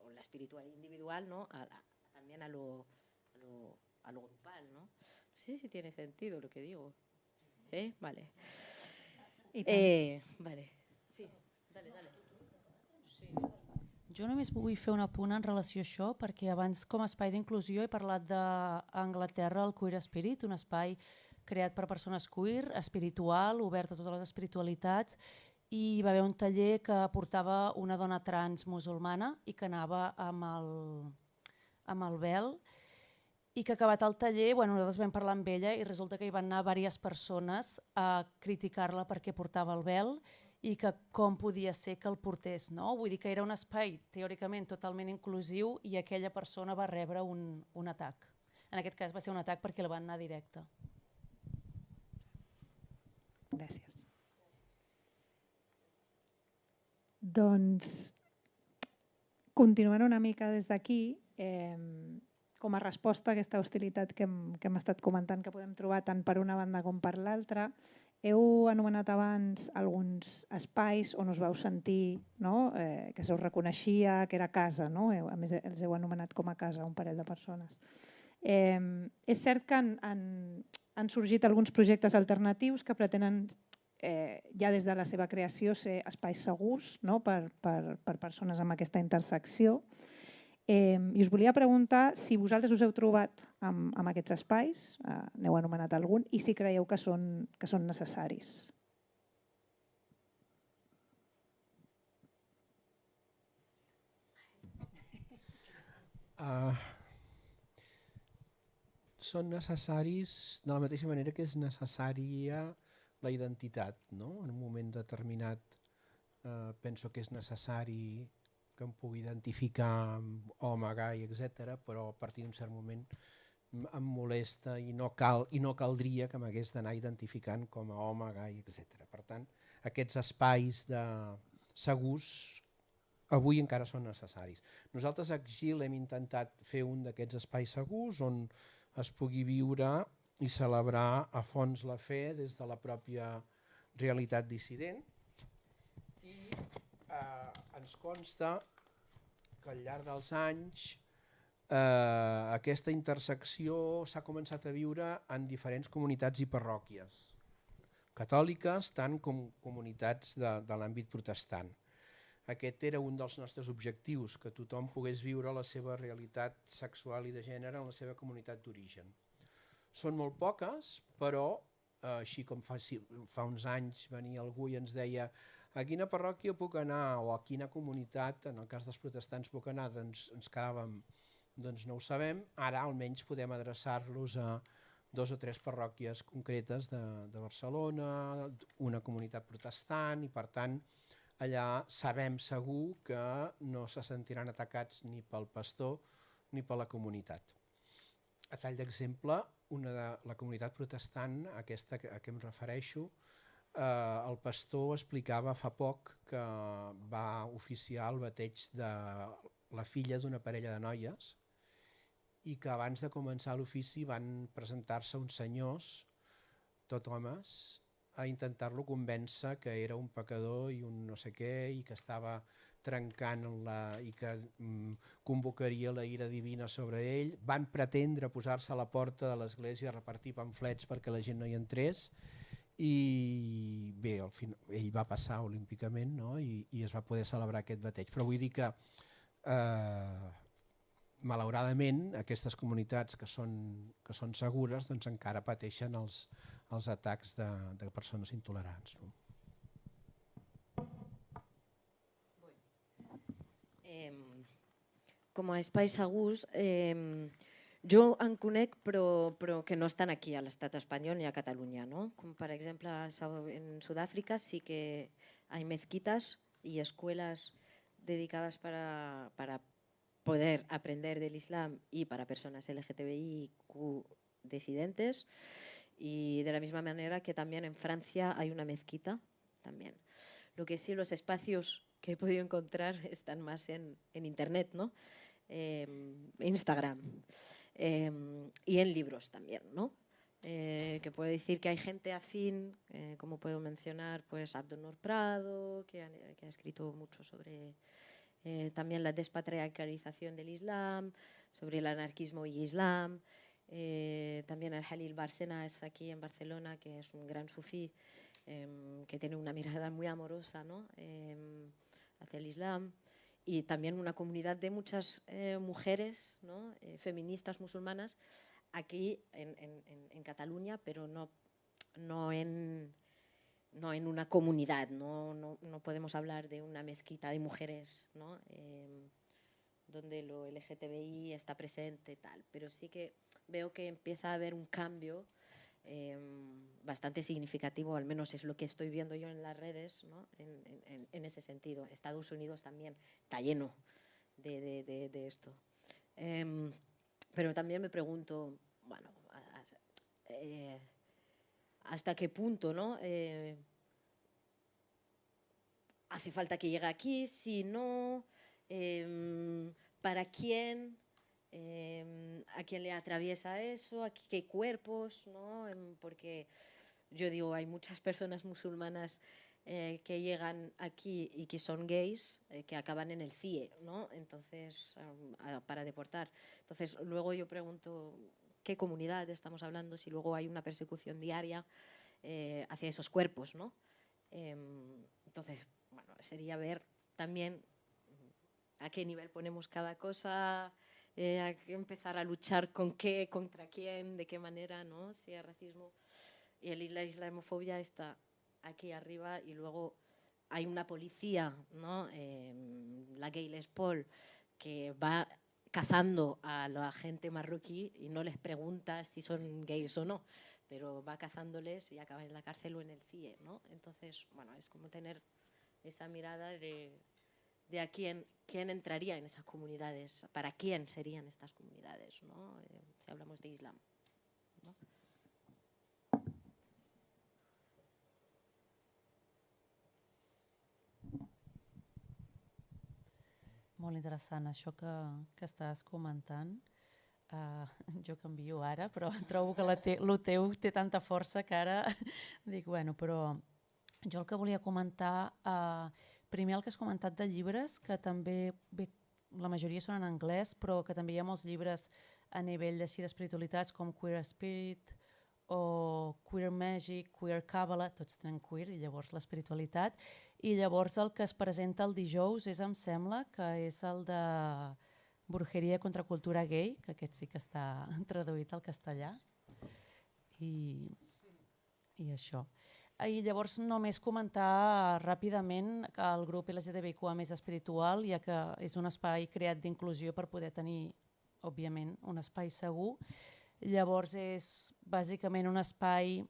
o la espiritualidad individual, ¿no? También a lo grupal, ¿no? No sé si tiene sentido lo que digo. Vale. Vale. Sí, dale. Sí. Jo només vull fer un apunt en relació a això, perquè abans, com a espai d'inclusió, he parlat d'Anglaterra, el Queer Spirit, un espai creat per persones queer, espiritual, obert a totes les espiritualitats, i hi va haver un taller que portava una dona trans musulmana i que anava amb el vel, i que acabat el taller, nosaltres vam parlar amb ella i resulta que hi van anar diverses persones a criticar-la perquè portava el vel i que com podia ser que el portés, no? Vull dir que era un espai teòricament totalment inclusiu i aquella persona va rebre un atac. En aquest cas va ser un atac perquè la van anar directe. Gràcies. Doncs, continuant una mica des d'aquí, com a resposta a aquesta hostilitat que hem estat comentant que podem trobar tant per una banda com per l'altra, heu anomenat abans alguns espais on us vau sentir, no? Que se us reconeixia que era casa, no? A més, els heu anomenat com a casa un parell de persones. És cert que han sorgit alguns projectes alternatius que pretenen ja des de la seva creació ser espais segurs, no? per persones amb aquesta intersecció. I us volia preguntar si vosaltres us heu trobat amb aquests espais, n'heu anomenat algun, i si creieu que són necessaris. Són necessaris de la mateixa manera que és necessària la identitat, no? En un moment determinat penso que és necessari que em pugui identificar amb home, gai, etc., però a partir d'un cert moment em molesta i no caldria que m'hagués d'anar identificant com a home, gai, etc. Per tant, aquests espais segurs avui encara són necessaris. Nosaltres a GIL hem intentat fer un d'aquests espais segurs on es pugui viure i celebrar a fons la fe des de la pròpia realitat dissident, i ens consta que al llarg dels anys aquesta intersecció s'ha començat a viure en diferents comunitats i parròquies catòliques, tant com comunitats de l'àmbit protestant. Aquest era un dels nostres objectius, que tothom pogués viure la seva realitat sexual i de gènere en la seva comunitat d'origen. Són molt poques, però així com fa uns anys venia algú i ens deia a quina parròquia puc anar o a quina comunitat, en el cas dels protestants, puc anar, doncs ens quedàvem, doncs no ho sabem, ara almenys podem adreçar-los a 2 o 3 parròquies concretes de Barcelona, una comunitat protestant, i per tant allà sabem segur que no se sentiran atacats ni pel pastor ni per la comunitat. A tall d'exemple, la comunitat protestant, aquesta a què em refereixo, el pastor explicava fa poc que va oficiar el bateig de la filla d'una parella de noies i que abans de començar l'ofici van presentar-se uns senyors, tot homes, a intentar-lo convèncer que era un pecador i un no sé què i que estava trencant i que convocaria la ira divina sobre ell. Van pretendre posar-se a la porta de l'església a repartir pamflets perquè la gent no hi entrés i bé, al final, ell va passar olímpicament, no? I es va poder celebrar aquest bateig. Però vull dir que malauradament aquestes comunitats que són segures doncs encara pateixen els atacs de persones intolerants. No? Com a espais segurs, jo en conec però que no estan aquí a l'estat espanyol ni a Catalunya, ¿no? Com per exemple en Sudáfrica sí que hay mezquitas y escuelas dedicadas para poder aprender del Islam y para personas LGTBIQ disidentes, y de la misma manera que también en Francia hay una mezquita también. Lo que sí, los espacios que he podido encontrar están más en internet, ¿no? Instagram y en libros también, ¿no? Que puedo decir que hay gente afín, como puedo mencionar pues Abdonor Prado, que ha escrito mucho sobre también la despatriarcalización del Islam, sobre el anarquismo y Islam. También el Jalil Bárcena es aquí en Barcelona, que es un gran sufí que tiene una mirada muy amorosa, ¿no? Hacia el Islam. Y también una comunidad de muchas mujeres, ¿no? Feministas musulmanas aquí en Cataluña, pero no en una comunidad, no podemos hablar de una mezquita de mujeres, ¿no? Donde lo LGTBI está presente, tal, pero sí que veo que empieza a haber un cambio bastante significativo, al menos es lo que estoy viendo yo en las redes, ¿no? En ese sentido. Estados Unidos también está lleno de esto. Pero también me pregunto, bueno, hasta qué punto, ¿no? Hace falta que llegue aquí, si no, ¿para quién? ¿A quién le atraviesa eso? ¿A qué cuerpos? ¿No? Porque yo digo, hay muchas personas musulmanas que llegan aquí y que son gays, que acaban en el CIE, ¿no? Entonces, para deportar. Entonces, luego yo pregunto, ¿qué comunidad estamos hablando? Si luego hay una persecución diaria hacia esos cuerpos, ¿no? Entonces, bueno, sería ver también a qué nivel ponemos cada cosa, a qué empezar a luchar con qué, contra quién, de qué manera, ¿no? Si el racismo y la islamofobia está aquí arriba y luego hay una policía, ¿no? La Gay Les Paul, que va cazando a la gente marroquí y no les pregunta si son gays o no, pero va cazándoles y acaban en la cárcel o en el CIE, ¿no? Entonces, bueno, es como tener esa mirada de a quién entraría en esas comunidades, para quién serían estas comunidades, ¿no? Si hablamos de Islam, ¿no? Molt interessant això que estàs comentant. Jo canvio ara, però trobo que el teu té tanta força que ara dic, bueno, però jo el que volia comentar, primer el que has comentat de llibres, que també, bé, la majoria són en anglès, però que també hi ha molts llibres a nivell d'espiritualitats com Queer Spirit o Queer Magic, Queer Kabbalah, tots tenen queer i llavors l'espiritualitat, i llavors el que es presenta el dijous em sembla que és el de Brujeria contra cultura gay, que aquest sí que està traduït al castellà, i això. I llavors només comentar ràpidament que el grup LGTBIQA+ més espiritual, ja que és un espai creat d'inclusió per poder tenir, òbviament, un espai segur. Llavors és bàsicament un espai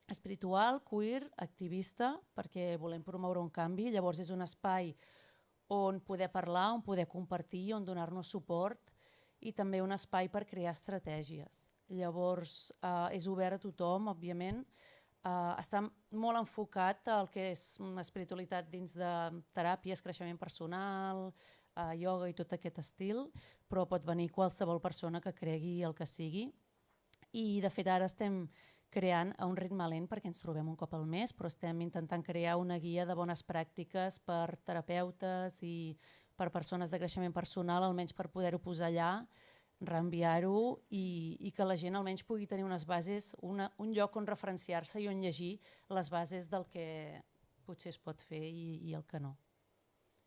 espiritual, queer, activista, perquè volem promoure un canvi. Llavors és un espai on poder parlar, on poder compartir, on donar-nos suport i també un espai per crear estratègies. Llavors és obert a tothom, òbviament. Està molt enfocat al que és espiritualitat dins de teràpies, creixement personal, ioga i tot aquest estil, però pot venir qualsevol persona que cregui el que sigui. I de fet ara estem creant a un ritme lent perquè ens trobem un cop al mes, però estem intentant crear una guia de bones pràctiques per terapeutes i per persones de creixement personal, almenys per poder-ho posar allà, reenviar-ho i que la gent almenys pugui tenir unes bases, un lloc on referenciar-se i on llegir les bases del que potser es pot fer i el que no.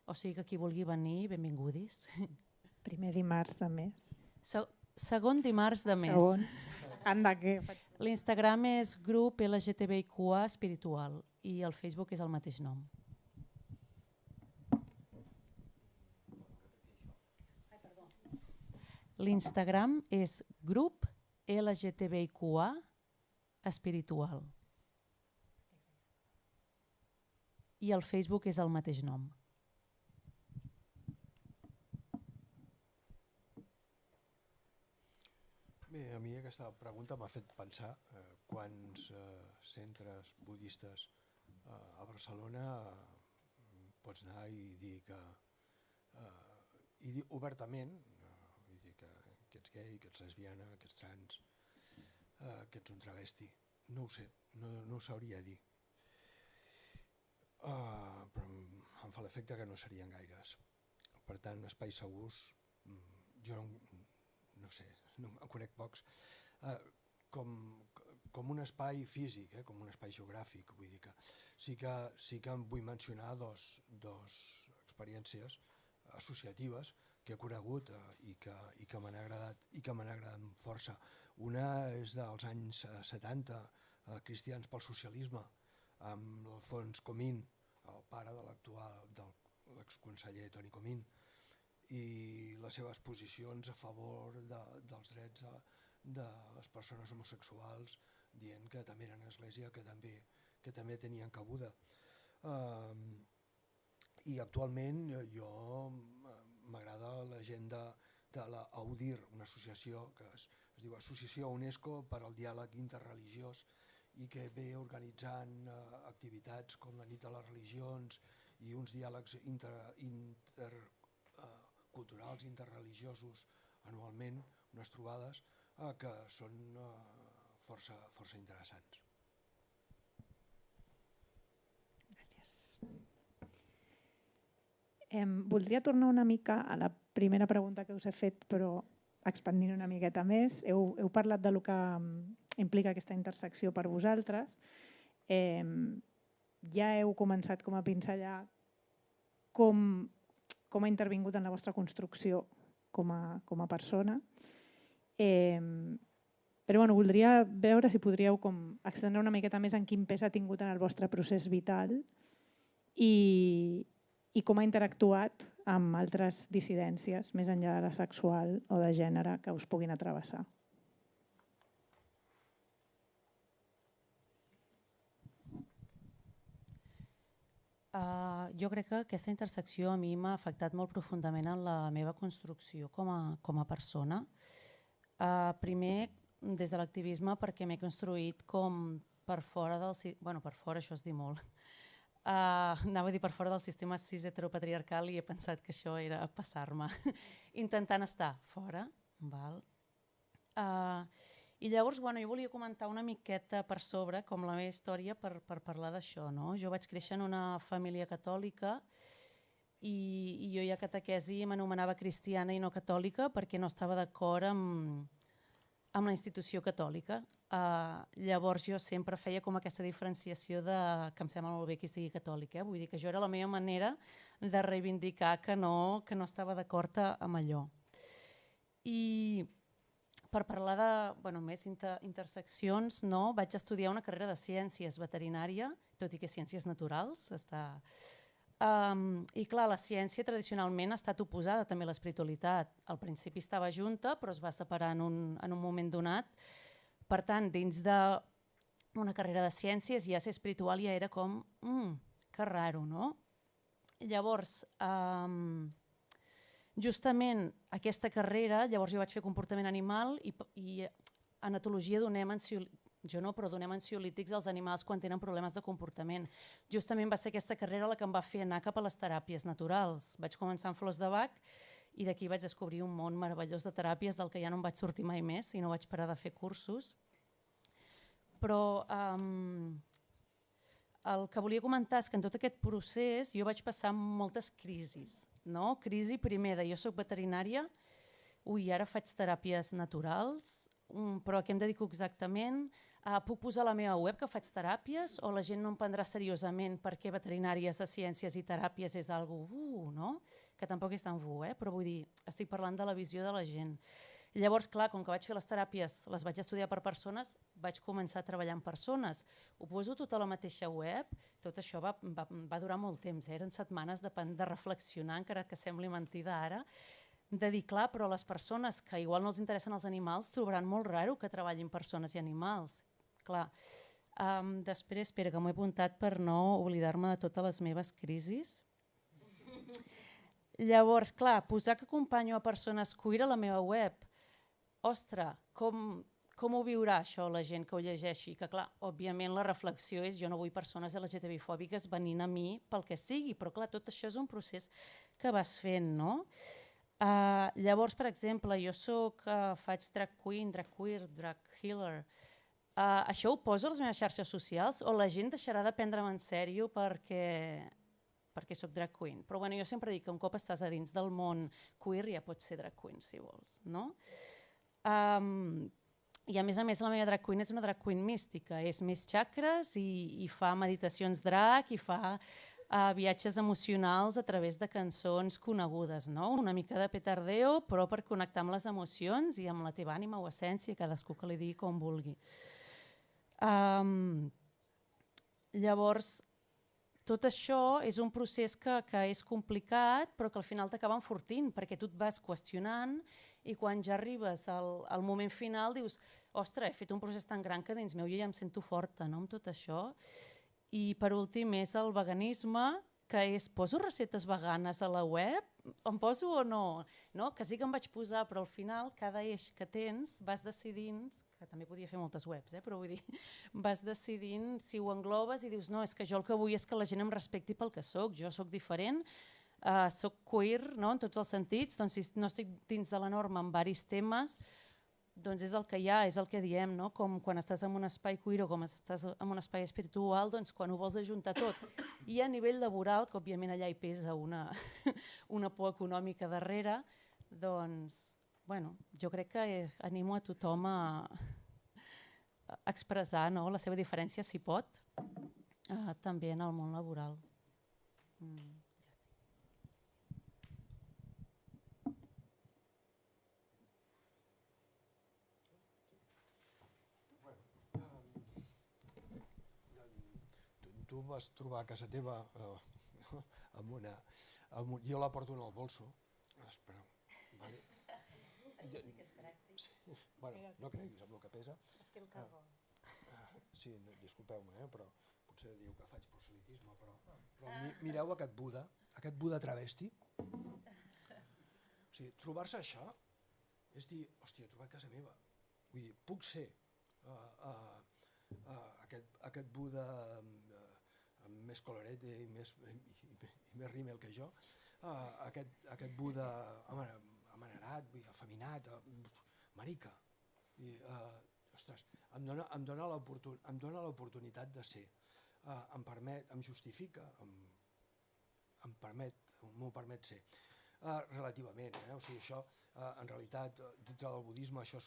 O sigui que qui vulgui venir, benvingudis. Primer dimarts de mes. Segon dimarts de mes. Segon. Anda, què? L'Instagram és grup LGTBIQA espiritual i el Facebook és el mateix nom. L'Instagram és grup LGTBIQA espiritual. I el Facebook és el mateix nom. Bé, a mi aquesta pregunta m'ha fet pensar quants centres budistes a Barcelona pots anar i dir que i dir obertament que ets gay, que ets lesbiana, que ets trans, que ets un travesti. No ho sé, no ho sabria dir. Però em fa l'efecte que no serien gaires. Per tant, espais segurs, jo no sé, em conec pocs, com un espai físic, com un espai geogràfic. Vull dir que sí que em vull mencionar dos experiències associatives que he conegut i que m'han agradat força. Una és dels anys 70, Cristians pel Socialisme, amb l'Alfons Comín, el pare de l'exconseller Toni Comín, i les seves posicions a favor dels drets de les persones homosexuals, dient que també eren església, que també tenien cabuda. I actualment jo m'agrada la gent de l'AUDIR, una associació que es diu Associació UNESCO per al Diàleg Interreligiós i que ve organitzant activitats com la nit de les religions i uns diàlegs interculturals, interreligiosos anualment, unes trobades que són força interessants. Voldria tornar una mica a la primera pregunta que us he fet, però expandint una miqueta més. Heu parlat del que implica aquesta intersecció per vosaltres. Ja heu començat com a pinzellar com ha intervingut en la vostra construcció com a persona. Però voldria veure si podríeu extendre una miqueta més en quin pes ha tingut en el vostre procés vital i com ha interactuat amb altres dissidències, més enllà de la sexual o de gènere, que us puguin atravessar. Jo crec que aquesta intersecció a mi m'ha afectat molt profundament en la meva construcció com a persona. Primer, des de l'activisme, perquè m'he construït com per fora del... Bueno, per fora això es diu molt. Anava a dir per fora del sistema cis heteropatriarcal i he pensat que això era passar-me, intentant estar fora. Val? I llavors, jo volia comentar una miqueta per sobre, com la meva història, per parlar d'això. No? Jo vaig créixer en una família catòlica i jo ja a catequesi m'anomenava cristiana i no catòlica perquè no estava d'acord amb la institució catòlica. Llavors jo sempre feia com aquesta diferenciació que em sembla molt bé que estigui catòlic. Vull dir que jo era la meva manera de reivindicar que no estava d'acord amb allò. I per parlar de més interseccions, vaig estudiar una carrera de ciències veterinària, tot i que ciències naturals. I clar, la ciència tradicionalment ha estat oposada també a l'espiritualitat. Al principi estava junta, però es va separar en un moment donat. Per tant, dins d'una carrera de ciències, ja ser espiritual ja era com, que raro, no? Llavors, justament aquesta carrera, llavors jo vaig fer comportament animal i anatologia donem ansiolítics als animals quan tenen problemes de comportament. Justament va ser aquesta carrera la que em va fer anar cap a les teràpies naturals. Vaig començar amb flors de Bach i d'aquí vaig descobrir un món meravellós de teràpies del que ja no em vaig sortir mai més i no vaig parar de fer cursos. Però el que volia comentar és que en tot aquest procés jo vaig passar moltes crisis. Crisi primer de jo soc veterinària, ara faig teràpies naturals, però a què em dedico exactament? Puc posar a la meva web que faig teràpies o la gent no em prendrà seriosament perquè veterinàries de ciències i teràpies és algo no? Que tampoc és tan però vull dir, estic parlant de la visió de la gent. Llavors, clar, com que vaig fer les teràpies, les vaig estudiar per persones, vaig començar a treballar amb persones. Ho poso tot a la mateixa web, tot això va durar molt temps, eren setmanes de reflexionar, encara que sembli mentida ara, de dir, clar, però les persones que igual no els interessen els animals trobaran molt raro que treballin persones i animals. Clar. Després, espera, que m'ho he apuntat per no oblidar-me de totes les meves crisis. Llavors, clar, posar que acompanyo a persones queer a la meva web, ostres, com ho viurà això la gent que ho llegeixi? Que clar, òbviament la reflexió és jo no vull persones LGTBI-fòbiques venint a mi pel que sigui, però clar, tot això és un procés que vas fent, no? Llavors, per exemple, jo faig drag queen, drag queer, drag healer. Això ho poso a les meves xarxes socials o la gent deixarà de prendre'm en sèrio perquè soc drag queen? Però jo sempre dic que un cop estàs a dins del món queer ja pots ser drag queen, si vols, no? I a més la meva drag queen és una drag queen mística, és més xacres i fa meditacions drag i fa viatges emocionals a través de cançons conegudes, no? Una mica de petardeo, però per connectar amb les emocions i amb la teva ànima o essència, cadascú que li digui com vulgui. Llavors, tot això és un procés que és complicat, però que al final t'acaba enfortint, perquè tu et vas qüestionant i quan ja arribes al moment final dius, ostres, he fet un procés tan gran que dins meu jo ja em sento forta, no?, amb tot això. I per últim és el veganisme, que és, poso receptes veganes a la web? Em poso o no? Que sí que em vaig posar, però al final cada eix que tens vas decidint, que també podia fer moltes webs, però vull dir, vas decidint si ho englobes i dius, no, és que jo el que vull és que la gent em respecti pel que soc, jo soc diferent, soc queer, no?, en tots els sentits, doncs si no estic dins de la norma en diversos temes, doncs és el que hi ha, és el que diem, no? Com quan estàs en un espai queer o com estàs en un espai espiritual, doncs quan ho vols ajuntar tot. I a nivell laboral, que òbviament allà hi pesa una por econòmica darrere, doncs, bueno, jo crec que animo a tothom a expressar, no?, la seva diferència, si pot, també en el món laboral. Tu vas trobar a casa teva amb una... Jo la porto en el bolso. Espera, vale. Sí que és pràctic. Bueno, no creguis amb el que pesa. Estil carbó. Sí, disculpeu-me, però potser diu que faig proselitisme, però mireu aquest Buda travesti. O sigui, trobar-se això és dir, hòstia, he trobat casa meva. Vull dir, puc ser aquest Buda més coloret i més rímel que jo, aquest Buda amanerat, afeminat, marica. I, ostres, em dona l'oportunitat de ser. Em justifica, m'ho permet ser. Relativament, o sigui, això, en realitat, dintre del budisme, això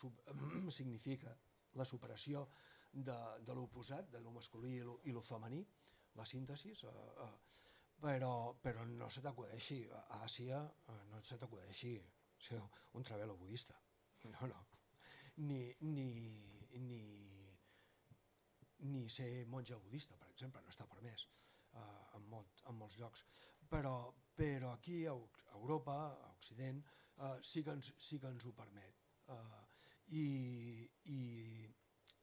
significa la superació de l'oposat, de lo masculí i lo femení, la síntesi, però no se t'acudeixi, a Àsia no se t'acudeixi ser un travelo budista, no. Ni ser monja budista, per exemple, no està permès en molts llocs. Però aquí, a Europa, a Occident, sí que ens ho permet. I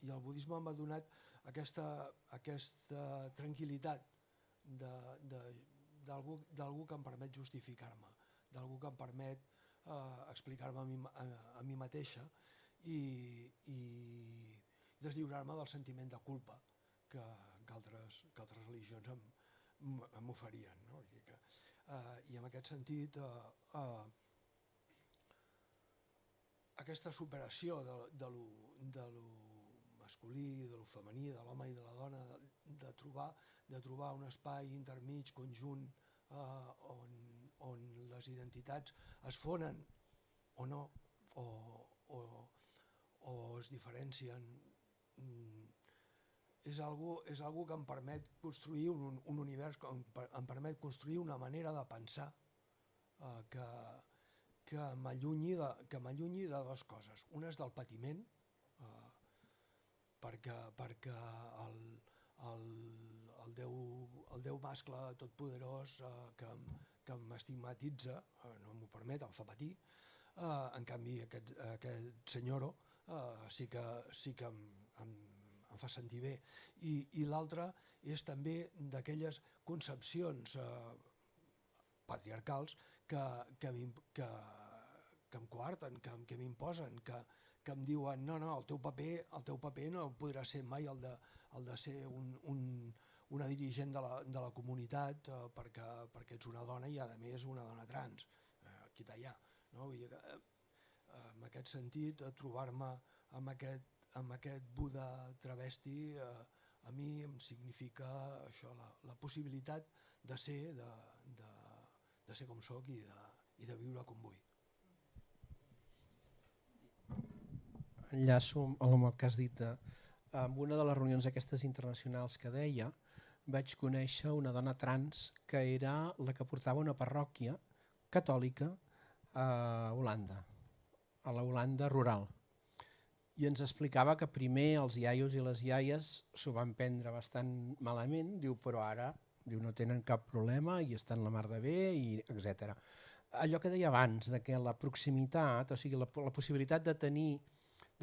el budisme m'ha donat aquesta tranquil·litat d'algú que em permet justificar-me, d'algú que em permet explicar-me a mi mateixa i deslliurar-me del sentiment de culpa que altres religions m'oferien. No? I en aquest sentit, aquesta superació de lo masculí, de lo femení, de l'home i de la dona, de trobar un espai intermig, conjunt, on les identitats es fonen o no, o es diferencien, és algo que em permet construir un univers, em permet construir una manera de pensar que m'allunyi de dues coses. Una és del patiment, perquè el Déu mascle totpoderós que m'estigmatitza, no m'ho permet, em fa patir. En canvi, aquest senyoro sí que em fa sentir bé. I l'altre és també d'aquelles concepcions patriarcals que em coarten, que m'imposen, que em diuen no, el teu paper no podrà ser mai el de ser una dirigent de la comunitat perquè ets una dona i a més una dona trans, aquí d'allà. Vull dir que en aquest sentit trobar-me amb aquest Buda travesti a mi em significa això, la possibilitat de ser com soc i de viure com vull. Enllaço amb el que has dit. En una de les reunions aquestes internacionals que deia, vaig conèixer una dona trans que era la que portava una parròquia catòlica a Holanda, a la Holanda rural. I ens explicava que primer els iaios i les iaies s'ho van prendre bastant malament, però ara no tenen cap problema i estan la mar de bé, etc. Allò que deia abans, que la proximitat, o sigui, la possibilitat de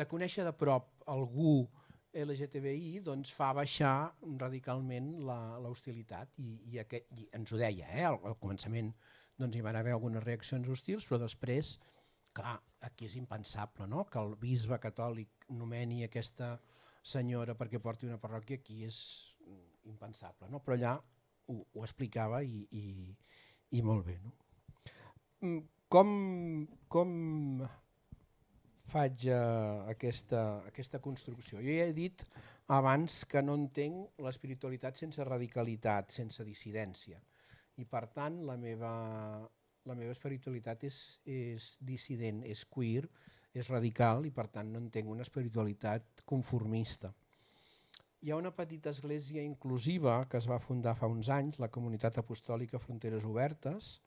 conèixer de prop algú LGTBI fa baixar radicalment l'hostilitat. I ens ho deia, al començament hi van haver algunes reaccions hostils, però després, clar, aquí és impensable que el bisbe catòlic nomeni aquesta senyora perquè porti una parròquia, aquí és impensable, però allà ho explicava i molt bé. Com faig aquesta construcció? Jo ja he dit abans que no entenc l'espiritualitat sense radicalitat, sense dissidència. I per tant la meva espiritualitat és dissident, és queer, és radical i per tant no entenc una espiritualitat conformista. Hi ha una petita església inclusiva que es va fundar fa uns anys, la Comunitat Apostòlica Fronteres Obertes,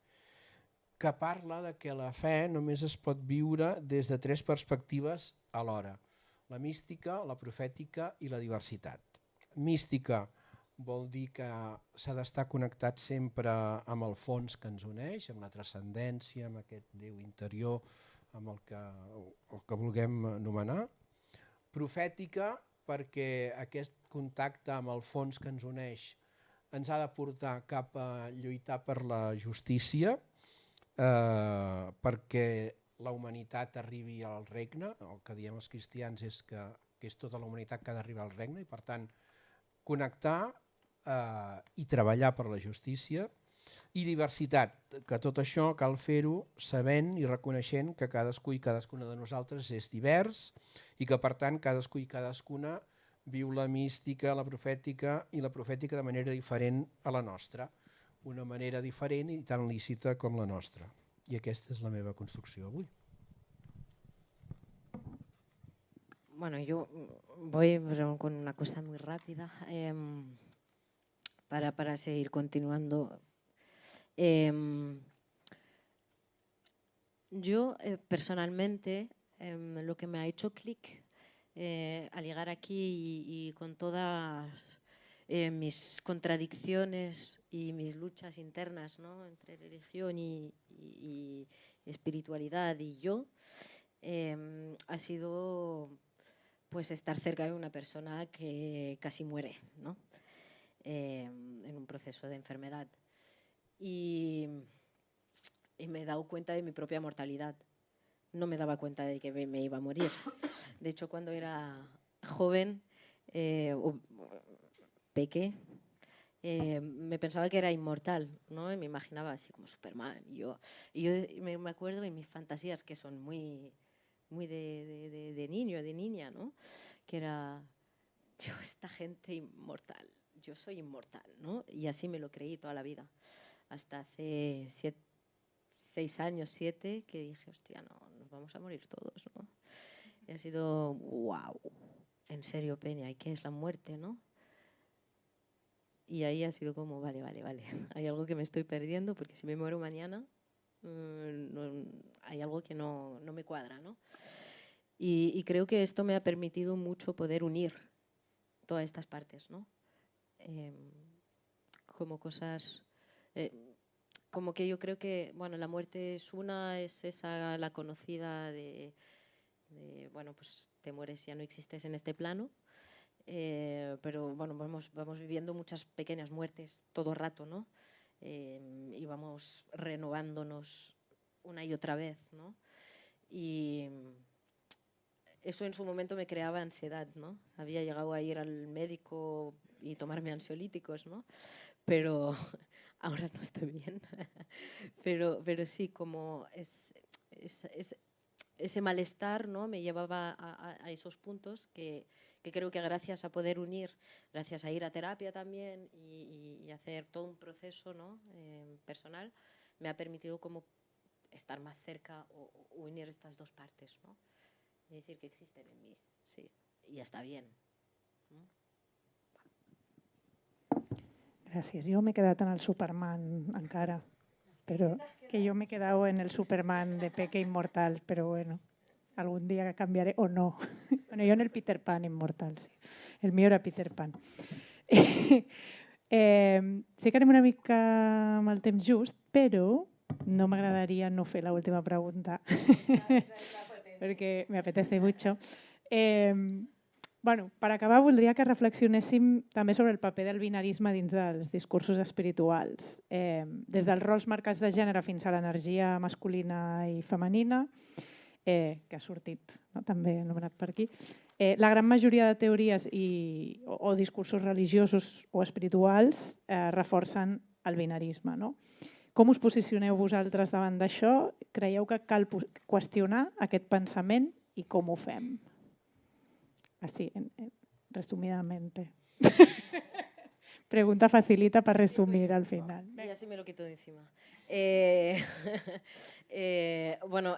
que parla de que la fe només es pot viure des de 3 perspectives alhora: la mística, la profètica i la diversitat. Mística vol dir que s'ha d'estar connectat sempre amb el fons que ens uneix, amb la transcendència, amb aquest Déu interior, amb el que vulguem anomenar. Profètica, perquè aquest contacte amb el fons que ens uneix ens ha de portar cap a lluitar per la justícia, perquè la humanitat arribi al regne. El que diem els cristians és que és tota la humanitat que ha d'arribar al regne i per tant connectar i treballar per la justícia, i diversitat, que tot això cal fer-ho sabent i reconeixent que cadascú i cadascuna de nosaltres és divers i que per tant cadascú i cadascuna viu la mística, la profètica i la profètica de manera diferent a la nostra, una manera diferent i tan lícita com la nostra. I aquesta és la meva construcció avui. Bueno, yo voy con una cosa muy rápida para seguir continuando. Yo personalmente lo que me ha hecho clic al llegar aquí y con todas mis contradicciones y mis luchas internas, ¿no?, entre religión y espiritualidad y yo, ha sido pues estar cerca de una persona que casi muere, ¿no?, en un proceso de enfermedad. Y me he dado cuenta de mi propia mortalidad. No me daba cuenta de que me iba a morir. De hecho, cuando era joven, me pensaba que era inmortal, ¿no? Y me imaginaba así como Superman. Y yo me acuerdo de mis fantasías, que son muy de niño, de niña, ¿no? Que era, yo, esta gente inmortal, yo soy inmortal, ¿no? Y así me lo creí toda la vida. Hasta hace 6 años, 7, que dije, hostia, no, nos vamos a morir todos, ¿no? Y ha sido, wow, en serio, Peña, ¿y qué es la muerte, no? Y ahí ha sido como, vale, hay algo que me estoy perdiendo, porque si me muero mañana, hay algo que no me cuadra, ¿no? Y creo que esto me ha permitido mucho poder unir todas estas partes, ¿no? Como cosas... como que yo creo que, bueno, la muerte es esa la conocida de bueno, pues te mueres, ya no existes en este plano, pero bueno, vamos viviendo muchas pequeñas muertes todo el rato, ¿no? Y vamos renovándonos una y otra vez, ¿no? Y eso en su momento me creaba ansiedad, ¿no? Había llegado a ir al médico y tomarme ansiolíticos, ¿no? Pero ahora no estoy bien. pero sí, como ese malestar, ¿no?, me llevaba a esos puntos que creo que gracias a poder unir, gracias a ir a terapia también y hacer todo un proceso, ¿no?, personal, me ha permitido como estar más cerca o unir estas dos partes, ¿no? Y decir que existen en mí, sí, y ya está bien, ¿no? Gràcies. Jo m'he quedat en el Superman encara, però que jo m'he quedat en el Superman de Peque Inmortal, però bueno, algun dia canviaré o no. Bueno, jo en el Peter Pan Inmortal, sí. El meu era Peter Pan. Sí que anem una mica amb el temps just, però no m'agradaria no fer l'última pregunta, perquè me apetece mucho. Bueno, per acabar, voldria que reflexionéssim també sobre el paper del binarisme dins dels discursos espirituals. Des dels rols marcats de gènere fins a l'energia masculina i femenina, que ha sortit, no?, també anomenat per aquí. La gran majoria de teories o discursos religiosos o espirituals reforcen el binarisme, no? Com us posicioneu vosaltres davant d'això? Creieu que cal qüestionar aquest pensament i com ho fem? Así, resumidamente. Pregunta facilita para resumir al final. Y así me lo quito de encima. Bueno,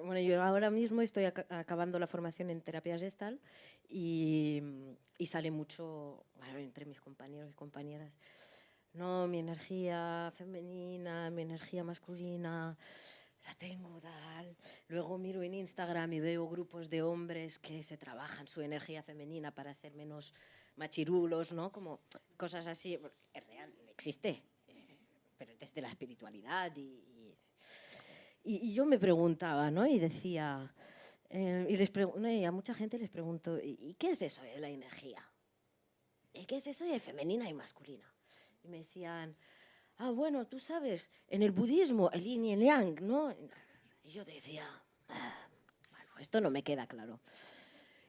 bueno, yo ahora mismo estoy acabando la formación en terapia Gestalt y sale mucho, bueno, entre mis compañeros y compañeras, no, mi energía femenina, mi energía masculina, la tengo tal. Luego miro en Instagram y veo grupos de hombres que se trabajan su energía femenina para ser menos machirulos, ¿no? Como cosas así. Es real, existe, pero desde la espiritualidad. Y yo me preguntaba, ¿no? Y decía, y a mucha gente les pregunto, ¿y qué es eso de la energía? ¿Y qué es eso de femenina y masculina? Y me decían, bueno, tú sabes, en el budismo, el yin y el yang, ¿no? Y yo decía, bueno, esto no me queda claro.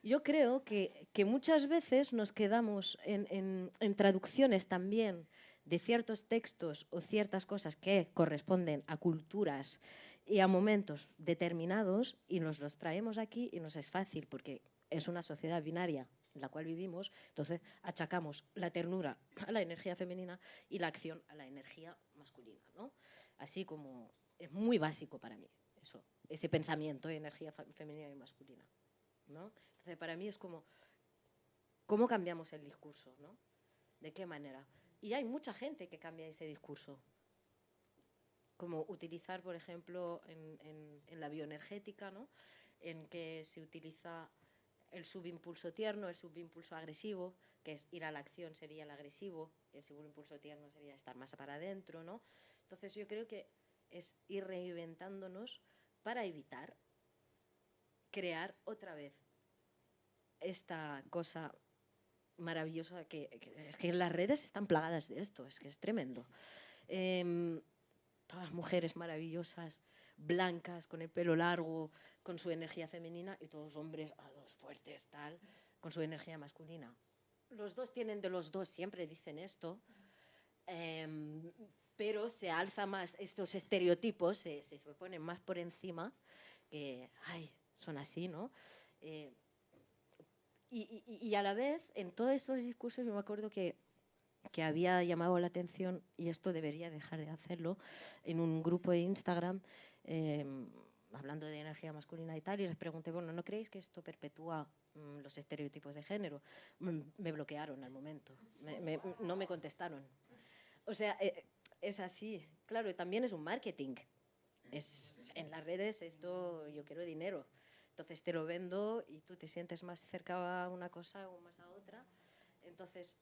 yo creo que muchas veces nos quedamos en traducciones también de ciertos textos o ciertas cosas que corresponden a culturas y a momentos determinados y nos los traemos aquí y nos es fácil porque es una sociedad binaria en la cual vivimos, entonces achacamos la ternura a la energía femenina y la acción a la energía masculina, ¿no? Así como es muy básico para mí eso, ese pensamiento de energía femenina y masculina, ¿no? Entonces para mí es como, ¿cómo cambiamos el discurso, ¿no? ¿De qué manera? Y hay mucha gente que cambia ese discurso, como utilizar, por ejemplo, en la bioenergética, ¿no? En que se utiliza el subimpulso tierno, el subimpulso agresivo, que es ir a la acción sería el agresivo, y el subimpulso tierno sería estar más para adentro, ¿no? Entonces yo creo que es ir reinventándonos para evitar crear otra vez esta cosa maravillosa es que las redes están plagadas de esto, es que es tremendo. Todas las mujeres maravillosas, blancas, con el pelo largo, con su energía femenina, y todos los hombres altos, fuertes, tal, con su energía masculina. Los dos tienen de los dos, siempre dicen esto, pero se alza más estos estereotipos, se ponen más por encima, que, ay, son así, ¿no? Y a la vez, en todos esos discursos, yo me acuerdo que había llamado la atención, y esto debería dejar de hacerlo, en un grupo de Instagram, hablando de energía masculina y tal, y les pregunté, bueno, ¿no creéis que esto perpetúa los estereotipos de género? Me bloquearon al momento, no me contestaron. O sea, es así. Claro, también es un marketing. En las redes esto, yo quiero dinero. Entonces te lo vendo y tú te sientes más cerca a una cosa o más a otra. Entonces,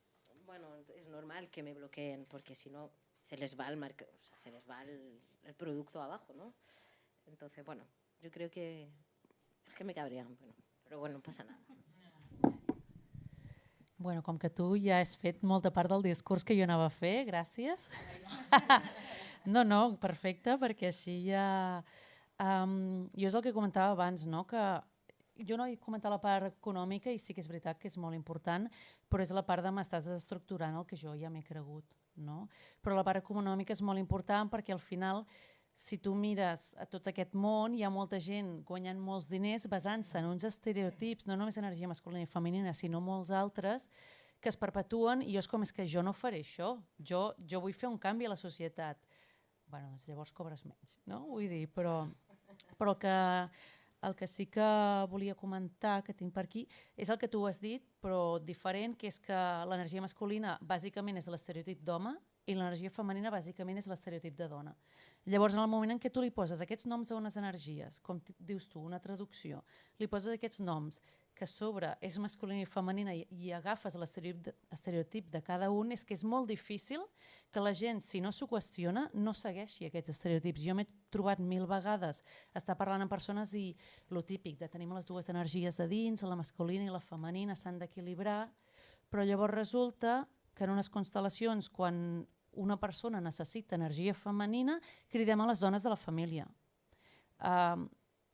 bueno, es normal que me bloqueen porque si no se les va se les va el producto abajo, ¿no? Entonces, bueno, yo creo que es que me cabrean, però bueno, no passa nada. Bueno, com que tu ja has fet molta part del discurs que jo anava a fer, gràcies. No, perfecte, perquè així ja... jo és el que comentava abans, no? Que jo no he comentat la part econòmica i sí que és veritat que és molt important, però és la part de m'estàs desestructurant el que jo ja m'he cregut. No? Però la part econòmica és molt important perquè al final, si tu mires a tot aquest món, hi ha molta gent guanyant molts diners basant-se en uns estereotips, no només energia masculina i femenina, sinó molts altres, que es perpetuen i jo és com, és que jo no faré això, jo vull fer un canvi a la societat. Bé, doncs llavors cobres menys, no? Vull dir, però el que sí que volia comentar, que tinc per aquí, és el que tu has dit, però diferent, que és que l'energia masculina bàsicament és l'estereotip d'home i l'energia femenina bàsicament és l'estereotip de dona. Llavors, en el moment en què tu li poses aquests noms a unes energies, com dius tu, una traducció, li poses aquests noms que a sobre és masculina i femenina i agafes l'estereotip de cada un, és que és molt difícil que la gent, si no s'ho qüestiona, no segueixi aquests estereotips. Jo m'he trobat 1000 vegades estar parlant amb persones i lo típic de tenim les dues energies a dins, la masculina i la femenina s'han d'equilibrar, però llavors resulta que en unes constel·lacions, quan una persona necessita energia femenina, cridem a les dones de la família.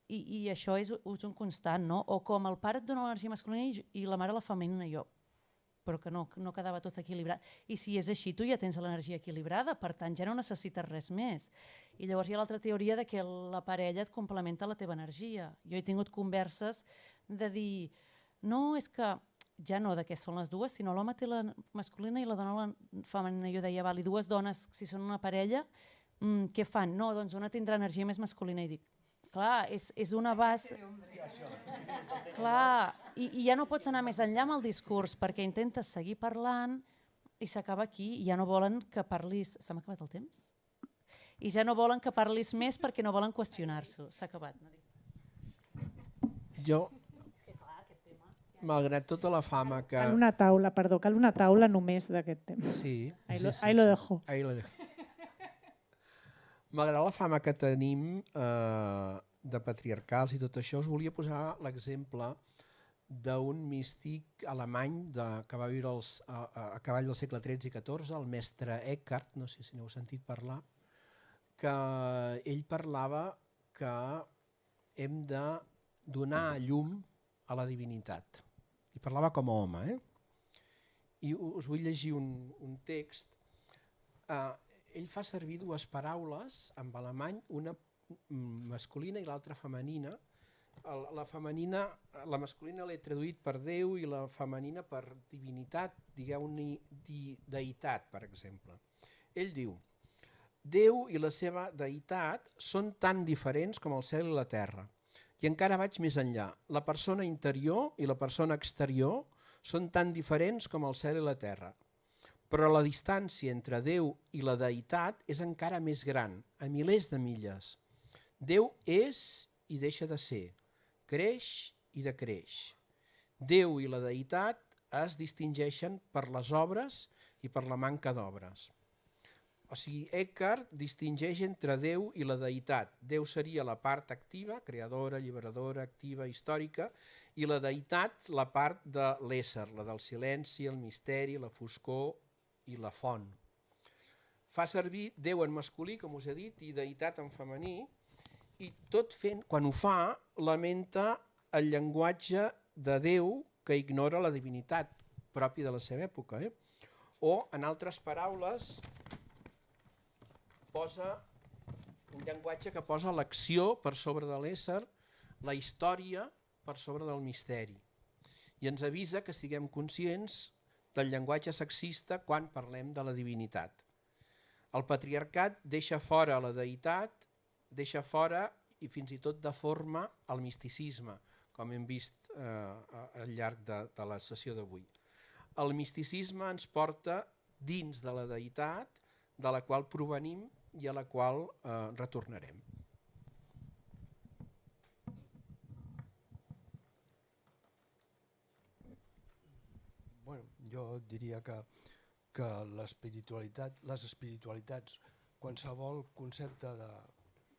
I això és un constant, no? O com el pare et dona l'energia masculina i la mare la femenina, jo. Però que no quedava tot equilibrat. I si és així, tu ja tens l'energia equilibrada, per tant ja no necessites res més. I llavors hi ha l'altra teoria de que la parella et complementa la teva energia. Jo he tingut converses de dir, no, és que ja no de què són les dues, sinó l'home té la masculina i la dona la femenina. Jo deia, val, i dues dones, si són una parella, què fan? No, doncs una tindrà energia més masculina. I dic, clar, és una base... Clar, i ja no pots anar més enllà amb el discurs perquè intentes seguir parlant i s'acaba aquí i ja no volen que parlis... Se m'ha acabat el temps? I ja no volen que parlis més perquè no volen qüestionar-s'ho. S'ha acabat. Jo, malgrat tota la fama que... Cal una taula només d'aquest tema. Sí. Ahí lo dejo. Ahí lo dejo. Malgrat la fama que tenim de patriarcals i tot això, us volia posar l'exemple d'un místic alemany que va viure a cavall del segle XIII i XIV, el mestre Eckhart, no sé si n'heu sentit parlar, que ell parlava que hem de donar a llum a la divinitat. I parlava com a home. I us vull llegir un text. Ell fa servir dues paraules en alemany, una masculina i l'altra femenina. La masculina l'he traduït per Déu i la femenina per divinitat, digueu-ne deïtat, per exemple. Ell diu: Déu i la seva deïtat són tan diferents com el cel i la terra. I encara vaig més enllà. La persona interior i la persona exterior són tan diferents com el cel i la terra. Però la distància entre Déu i la deïtat és encara més gran, a milers de milles. Déu és i deixa de ser, creix i decreix. Déu i la deïtat es distingeixen per les obres i per la manca d'obres. O sigui, Eckhart distingeix entre Déu i la deïtat. Déu seria la part activa, creadora, alliberadora, activa, històrica, i la deïtat la part de l'ésser, la del silenci, el misteri, la foscor i la font. Fa servir Déu en masculí, com us he dit, i deïtat en femení, i tot fent, quan ho fa, lamenta el llenguatge de Déu que ignora la divinitat pròpia de la seva època. O, en altres paraules, posa un llenguatge que posa l'acció per sobre de l'ésser, la història per sobre del misteri. I ens avisa que siguem conscients del llenguatge sexista quan parlem de la divinitat. El patriarcat deixa fora la deïtat, deixa fora i fins i tot deforma el misticisme, com hem vist al llarg de la sessió d'avui. El misticisme ens porta dins de la deïtat, de la qual provenim i a la qual retornarem. Bueno, jo diria que les espiritualitats, qualsevol concepte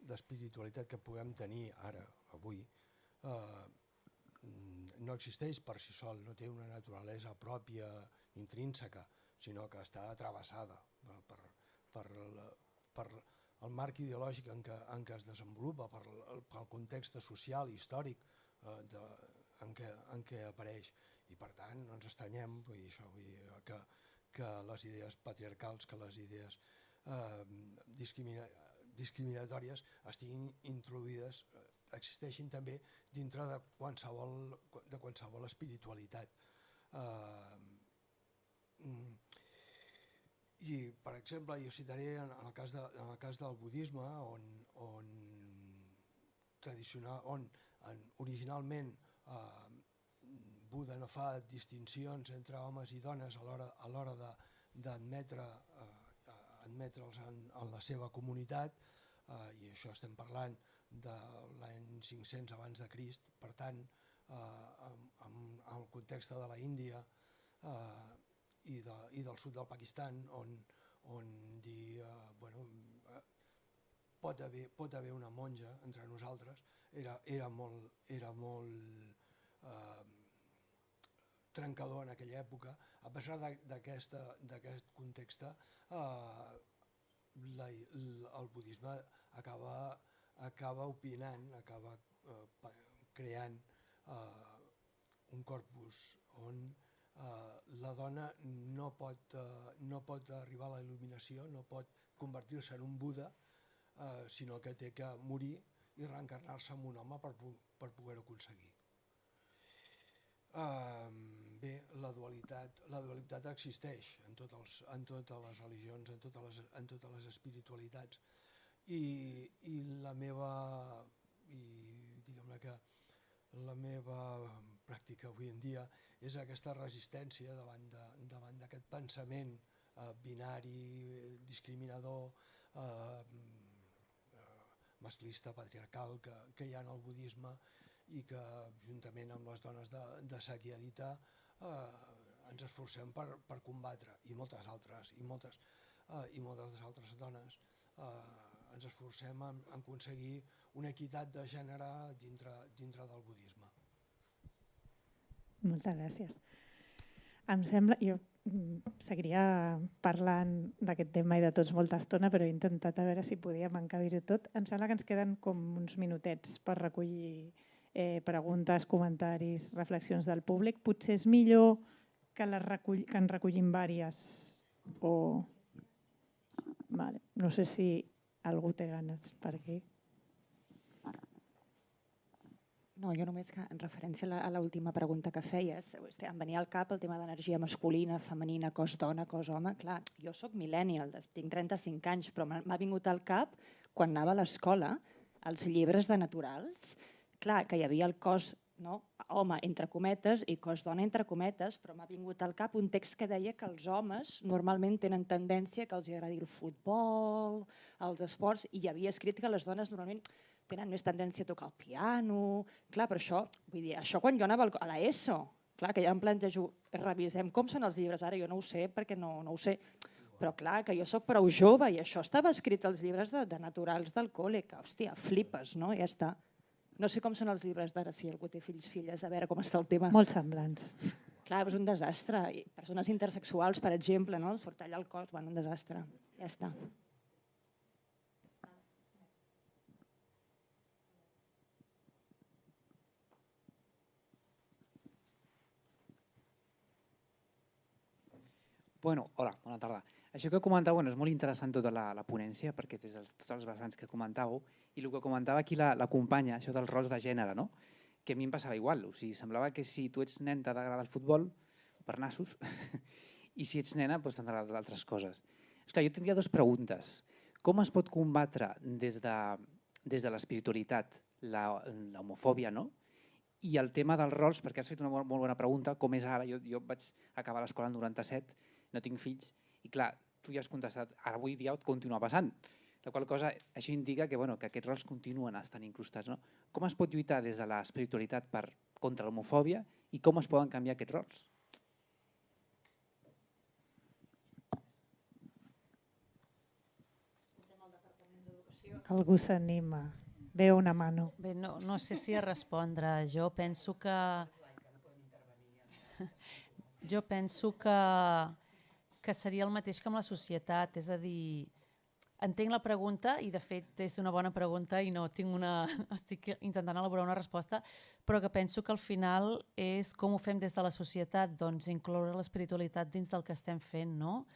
d'espiritualitat que puguem tenir ara, avui, no existeix per si sol, no té una naturalesa pròpia, intrínseca, sinó que està travessada per el marc ideològic en què es desenvolupa, pel context social i històric en què apareix. I per tant no ens estranyem que les idees patriarcals, que les idees discriminatòries estiguin introduïdes, existeixin també dintre de qualsevol espiritualitat. I, per exemple, jo citaré en el cas del budisme, on originalment Buda no fa distincions entre homes i dones a l'hora d'admetre'ls en la seva comunitat, i això estem parlant de l'any 500 abans de Crist, per tant, en el context de la Índia i del sud del Pakistan, on dir, pot haver una monja entre nosaltres, era molt trencador en aquella època. A pesar d'aquest context, el budisme acaba opinant, acaba creant un corpus on la dona no pot arribar a la il·luminació, no pot convertir-se en un Buda, sinó que té que morir i reencarnar-se en un home per poder-ho aconseguir. Bé, la dualitat existeix en totes les religions, en totes les espiritualitats, i la meva pràctica avui en dia és aquesta resistència davant d'aquest pensament binari, discriminador, masclista, patriarcal que hi ha en el budisme, i que juntament amb les dones de Sakyadhita ens esforcem per combatre, i moltes altres dones ens esforcem en aconseguir una equitat de gènere dintre del budisme. Moltes gràcies. Em sembla, jo seguiria parlant d'aquest tema i de tots molta estona, però he intentat a veure si podíem encabir-ho tot. Em sembla que ens queden com uns minutets per recollir preguntes, comentaris, reflexions del públic. Potser és millor que en recollim diverses o... Vale. No sé si algú té ganes per aquí. No, jo només que en referència a l'última pregunta que feies, em venia al cap el tema d'energia masculina, femenina, cos dona, cos home. Clar, jo sóc millennial, tinc 35 anys, però m'ha vingut al cap, quan anava a l'escola, els llibres de naturals, clar, que hi havia el cos home, entre cometes, i cos dona, entre cometes, però m'ha vingut al cap un text que deia que els homes normalment tenen tendència que els agradi el futbol, els esports, i hi havia escrit que les dones normalment tenen més tendència a tocar el piano. Clar, però això, vull dir, això quan jo anava a l'ESO, clar, que ja em plantejo, revisem com són els llibres, ara jo no ho sé perquè no ho sé, però clar, que jo sóc prou jove i això estava escrit als llibres de naturals del col·le, que, hòstia, flipes, no? Ja està. No sé com són els llibres d'ara, si algú té fills, filles, a veure com està el tema. Molt semblants. Clar, és un desastre. I persones intersexuals, per exemple, no? Surt allà el cos, un desastre. Ja està. Bueno, hola, bona tarda. Això que comentàveu és molt interessant tota la ponència, perquè des de tots els vessants que comentàveu, i el que comentava aquí la companya, això dels rols de gènere, no? Que a mi em passava igual, o sigui, semblava que si tu ets nen t'agrada el futbol, per nassos, i si ets nena doncs t'agraden altres coses. Esclar, jo tindria dues preguntes. Com es pot combatre des de l'espiritualitat l'homofòbia, no? I el tema dels rols, perquè has fet una molt bona pregunta, com és ara, jo vaig acabar l'escola en 97, no tinc fills, i clar, tu ja has contestat, ara avui dia continua passant, la qual cosa, això indica que aquests rols continuen estant incrustats. No? Com es pot lluitar des de l'espiritualitat contra l'homofòbia i com es poden canviar aquests rols? Algú s'anima. Veu una mano. Bé, no sé si a respondre. Jo penso que seria el mateix que amb la societat, és a dir, entenc la pregunta i de fet és una bona pregunta i no tinc estic intentant elaborar una resposta, però que penso que al final és com ho fem des de la societat, doncs incloure l'espiritualitat dins del que estem fent, no?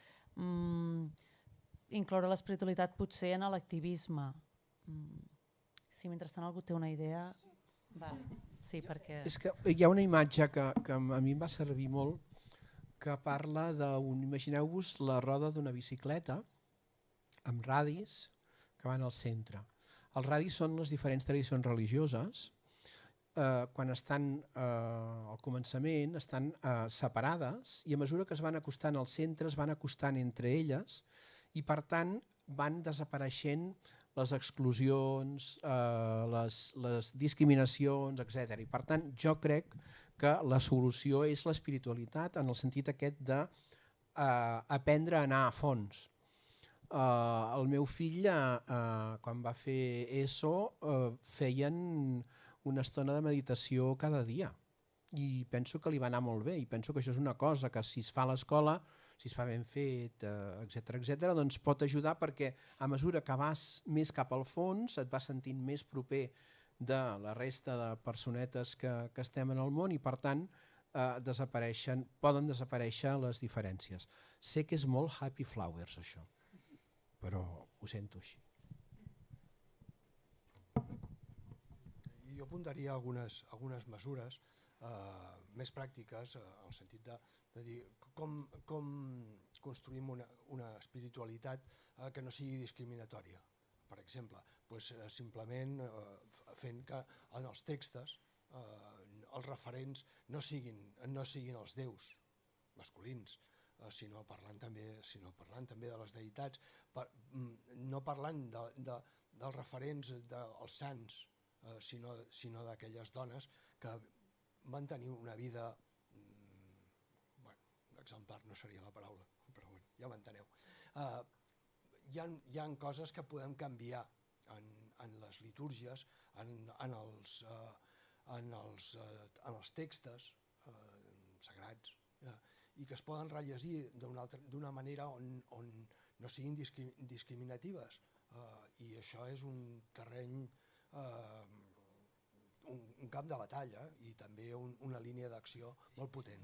Incloure l'espiritualitat potser en l'activisme. Si mentrestant algú té una idea... Sí, perquè... És que hi ha una imatge que a mi em va servir molt, que parla imagineu-vos la roda d'una bicicleta amb radis que van al centre. Els radis són les diferents tradicions religioses. Quan estan al començament estan separades i a mesura que es van acostant al centre es van acostant entre elles i per tant van desapareixent les exclusions, les discriminacions, etc. I per tant jo crec que la solució és l'espiritualitat en el sentit aquest d'aprendre a anar a fons. El meu fill, quan va fer ESO, feien una estona de meditació cada dia i penso que li va anar molt bé i penso que això és una cosa que si es fa a l'escola, si es fa ben fet, etc., doncs pot ajudar perquè a mesura que vas més cap al fons et vas sentint més proper de la resta de personetes que estem en el món i per tant poden desaparèixer les diferències. Sé que és molt happy flowers això, però ho sento així. Jo apuntaria algunes mesures més pràctiques en el sentit de dir com construïm una espiritualitat que no sigui discriminatòria. Per exemple, simplement fent que en els textos els referents no siguin els déus masculins, sinó parlant també de les deïtats, no parlant dels referents dels sants, sinó d'aquelles dones que van tenir una vida, exemplar no seria la paraula, però ja m'enteneu. Hi ha coses que podem canviar en les litúrgies, en els textos sagrats, i que es poden rellegir d'una manera on no siguin discriminatives. I això és un terreny, un camp de batalla i també una línia d'acció molt potent.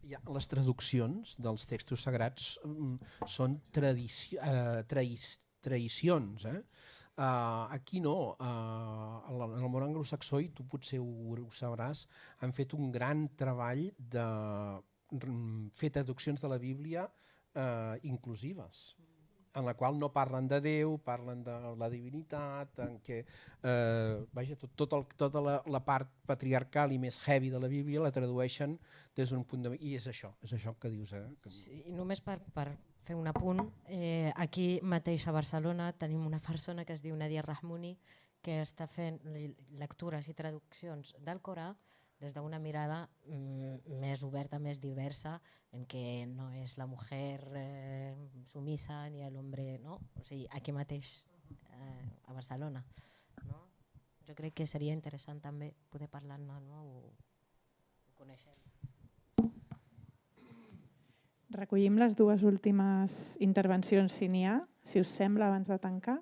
Les traduccions dels textos sagrats són traïcions. Aquí no, en el món anglosaxó, i tu potser ho sabràs, han fet un gran treball de fer traduccions de la Bíblia inclusives, en la qual no parlen de Déu, parlen de la divinitat, en què tota la part patriarcal i més heavy de la Bíblia la tradueixen des d'un punt de vista, i és això que dius. Sí, només per fer un apunt, aquí mateix a Barcelona tenim una persona que es diu Nadia Rahmouni, que està fent lectures i traduccions del Corà des d'una mirada més oberta, més diversa, en què no és la mujer sumisa ni l'home, no? O sigui, aquí mateix, a Barcelona. No? Jo crec que seria interessant també poder parlar-ne, no? O conèixer. Recollim les dues últimes intervencions, si n'hi ha, si us sembla, abans de tancar.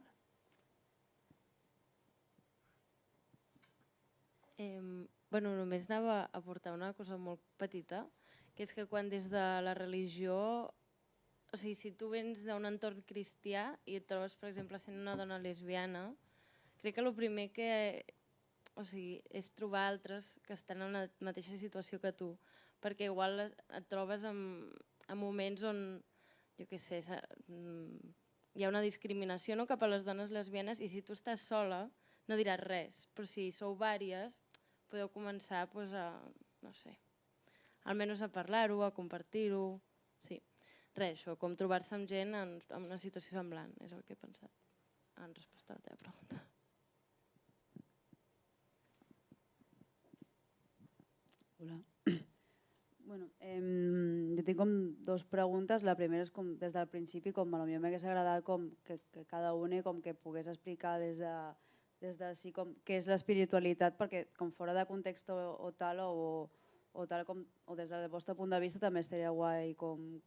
Bueno, només anava a aportar una cosa molt petita, que és que quan des de la religió, o sigui, si tu vens d'un entorn cristià i et trobes, per exemple, sent una dona lesbiana, crec que el primer que, o sigui, és trobar altres que estan en la mateixa situació que tu, perquè igual et trobes en moments on, jo què sé, hi ha una discriminació, no, cap a les dones lesbianes, i si tu estàs sola no diràs res, però si sou vàries podeu començar a, no sé, almenys a parlar-ho, a compartir-ho, sí. Res, això, com trobar-se amb gent en una situació semblant, és el que he pensat en resposta a la teva pregunta. Hola. Bueno, jo tinc com dues preguntes. La primera és com des del principi, com potser m'hagués agradat com que cada una com que pogués explicar des de sí, com què és l'espiritualitat, perquè com fora de context o tal, o des del vostre punt de vista també estaria guai com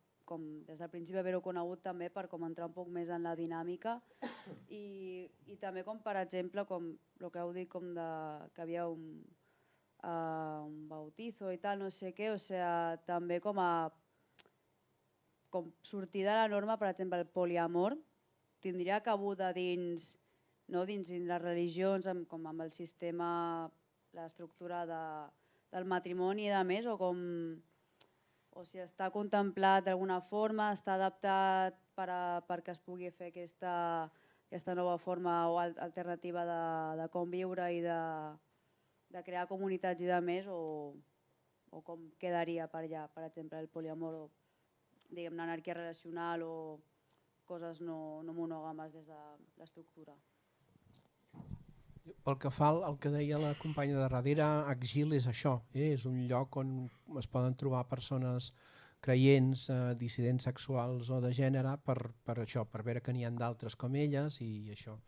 des del principi haver-ho conegut també per com entrar un poc més en la dinàmica i també com per exemple com el que heu dit com que havia un bautizo i tal, no sé què, o sigui, també com sortir de la norma, per exemple, el poliamor tindria cabuda dins les religions, com amb el sistema, l'estructura del matrimoni i de més, o si està contemplat d'alguna forma, està adaptat perquè es pugui fer aquesta nova forma o alternativa de conviure i de crear comunitats i de més, o com quedaria per allà, per exemple, el poliamor o l'anarquia relacional o coses no monògames des de l'estructura. Pel que fa al que deia la companya de darrere, Exil és això, és un lloc on es poden trobar persones creients, dissidents sexuals o de gènere per això, per veure que n'hi ha d'altres com elles i això.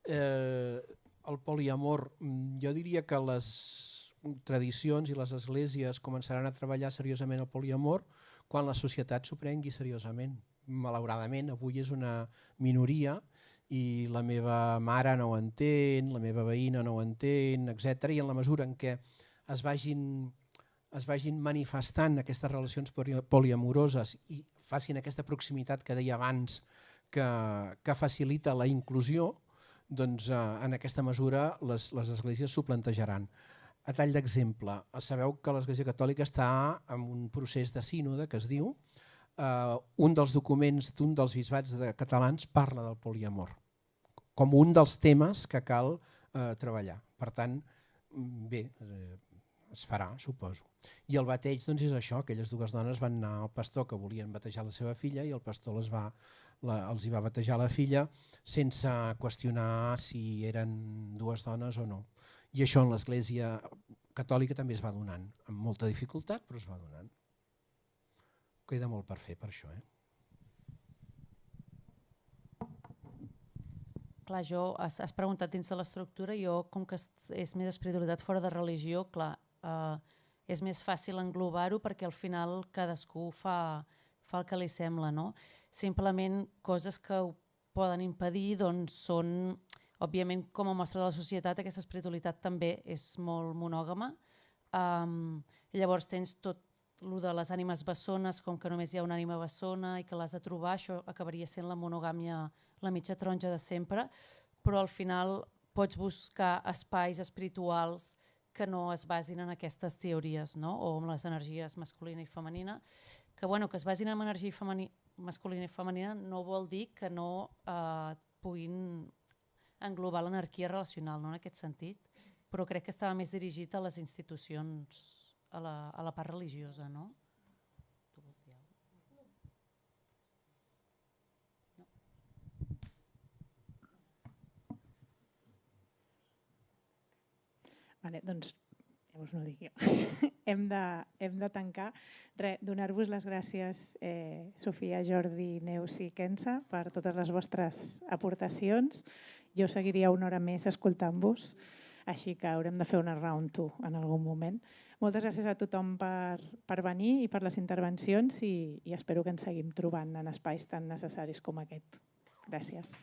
El poliamor, jo diria que les tradicions i les esglésies començaran a treballar seriosament el poliamor quan la societat s'ho prengui seriosament. Malauradament, avui és una minoria i la meva mare no ho entén, la meva veïna no ho entén, etc. I en la mesura en què es vagin manifestant aquestes relacions poliamoroses i facin aquesta proximitat que deia abans que facilita la inclusió, doncs en aquesta mesura les esglésies s'ho plantejaran. A tall d'exemple, sabeu que l'Església Catòlica està en un procés de sínode que es diu, un dels documents d'un dels bisbats catalans parla del poliamor com un dels temes que cal treballar. Per tant, bé, es farà, suposo. I el bateig doncs, és això, aquelles dues dones van anar al pastor que volien batejar la seva filla i el pastor els hi va batejar la filla sense qüestionar si eren dues dones o no. I això en l'Església Catòlica també es va donant, amb molta dificultat, però es va donant. Queda molt per fer per això. Clar, has preguntat dins de l'estructura, jo com que és més espiritualitat fora de religió, clar, és més fàcil englobar-ho perquè al final cadascú fa el que li sembla, no? Simplement coses que ho poden impedir doncs són, òbviament, com a mostra de la societat, aquesta espiritualitat també és molt monògama. Llavors tens tot el de les ànimes bessones, com que només hi ha una ànima bessona i que l'has de trobar, això acabaria sent la monogàmia, la mitja taronja de sempre, però al final pots buscar espais espirituals que no es basin en aquestes teories, no? O en les energies masculina i femenina, que, bueno, que es basin en energia masculina i femenina no vol dir que no puguin englobar l'anarquia relacional, no? En aquest sentit, però crec que estava més dirigit a les institucions, a la part religiosa, no? Tu vols dir alguna cosa? No. Vale, doncs llavors no ho dic jo. hem de tancar. Donar-vos les gràcies, Sofia, Jordi, Neus i Kenza, per totes les vostres aportacions. Jo seguiria una hora més escoltant-vos, així que haurem de fer una round 2 en algun moment. Moltes gràcies a tothom per venir i per les intervencions i espero que ens seguim trobant en espais tan necessaris com aquest. Gràcies.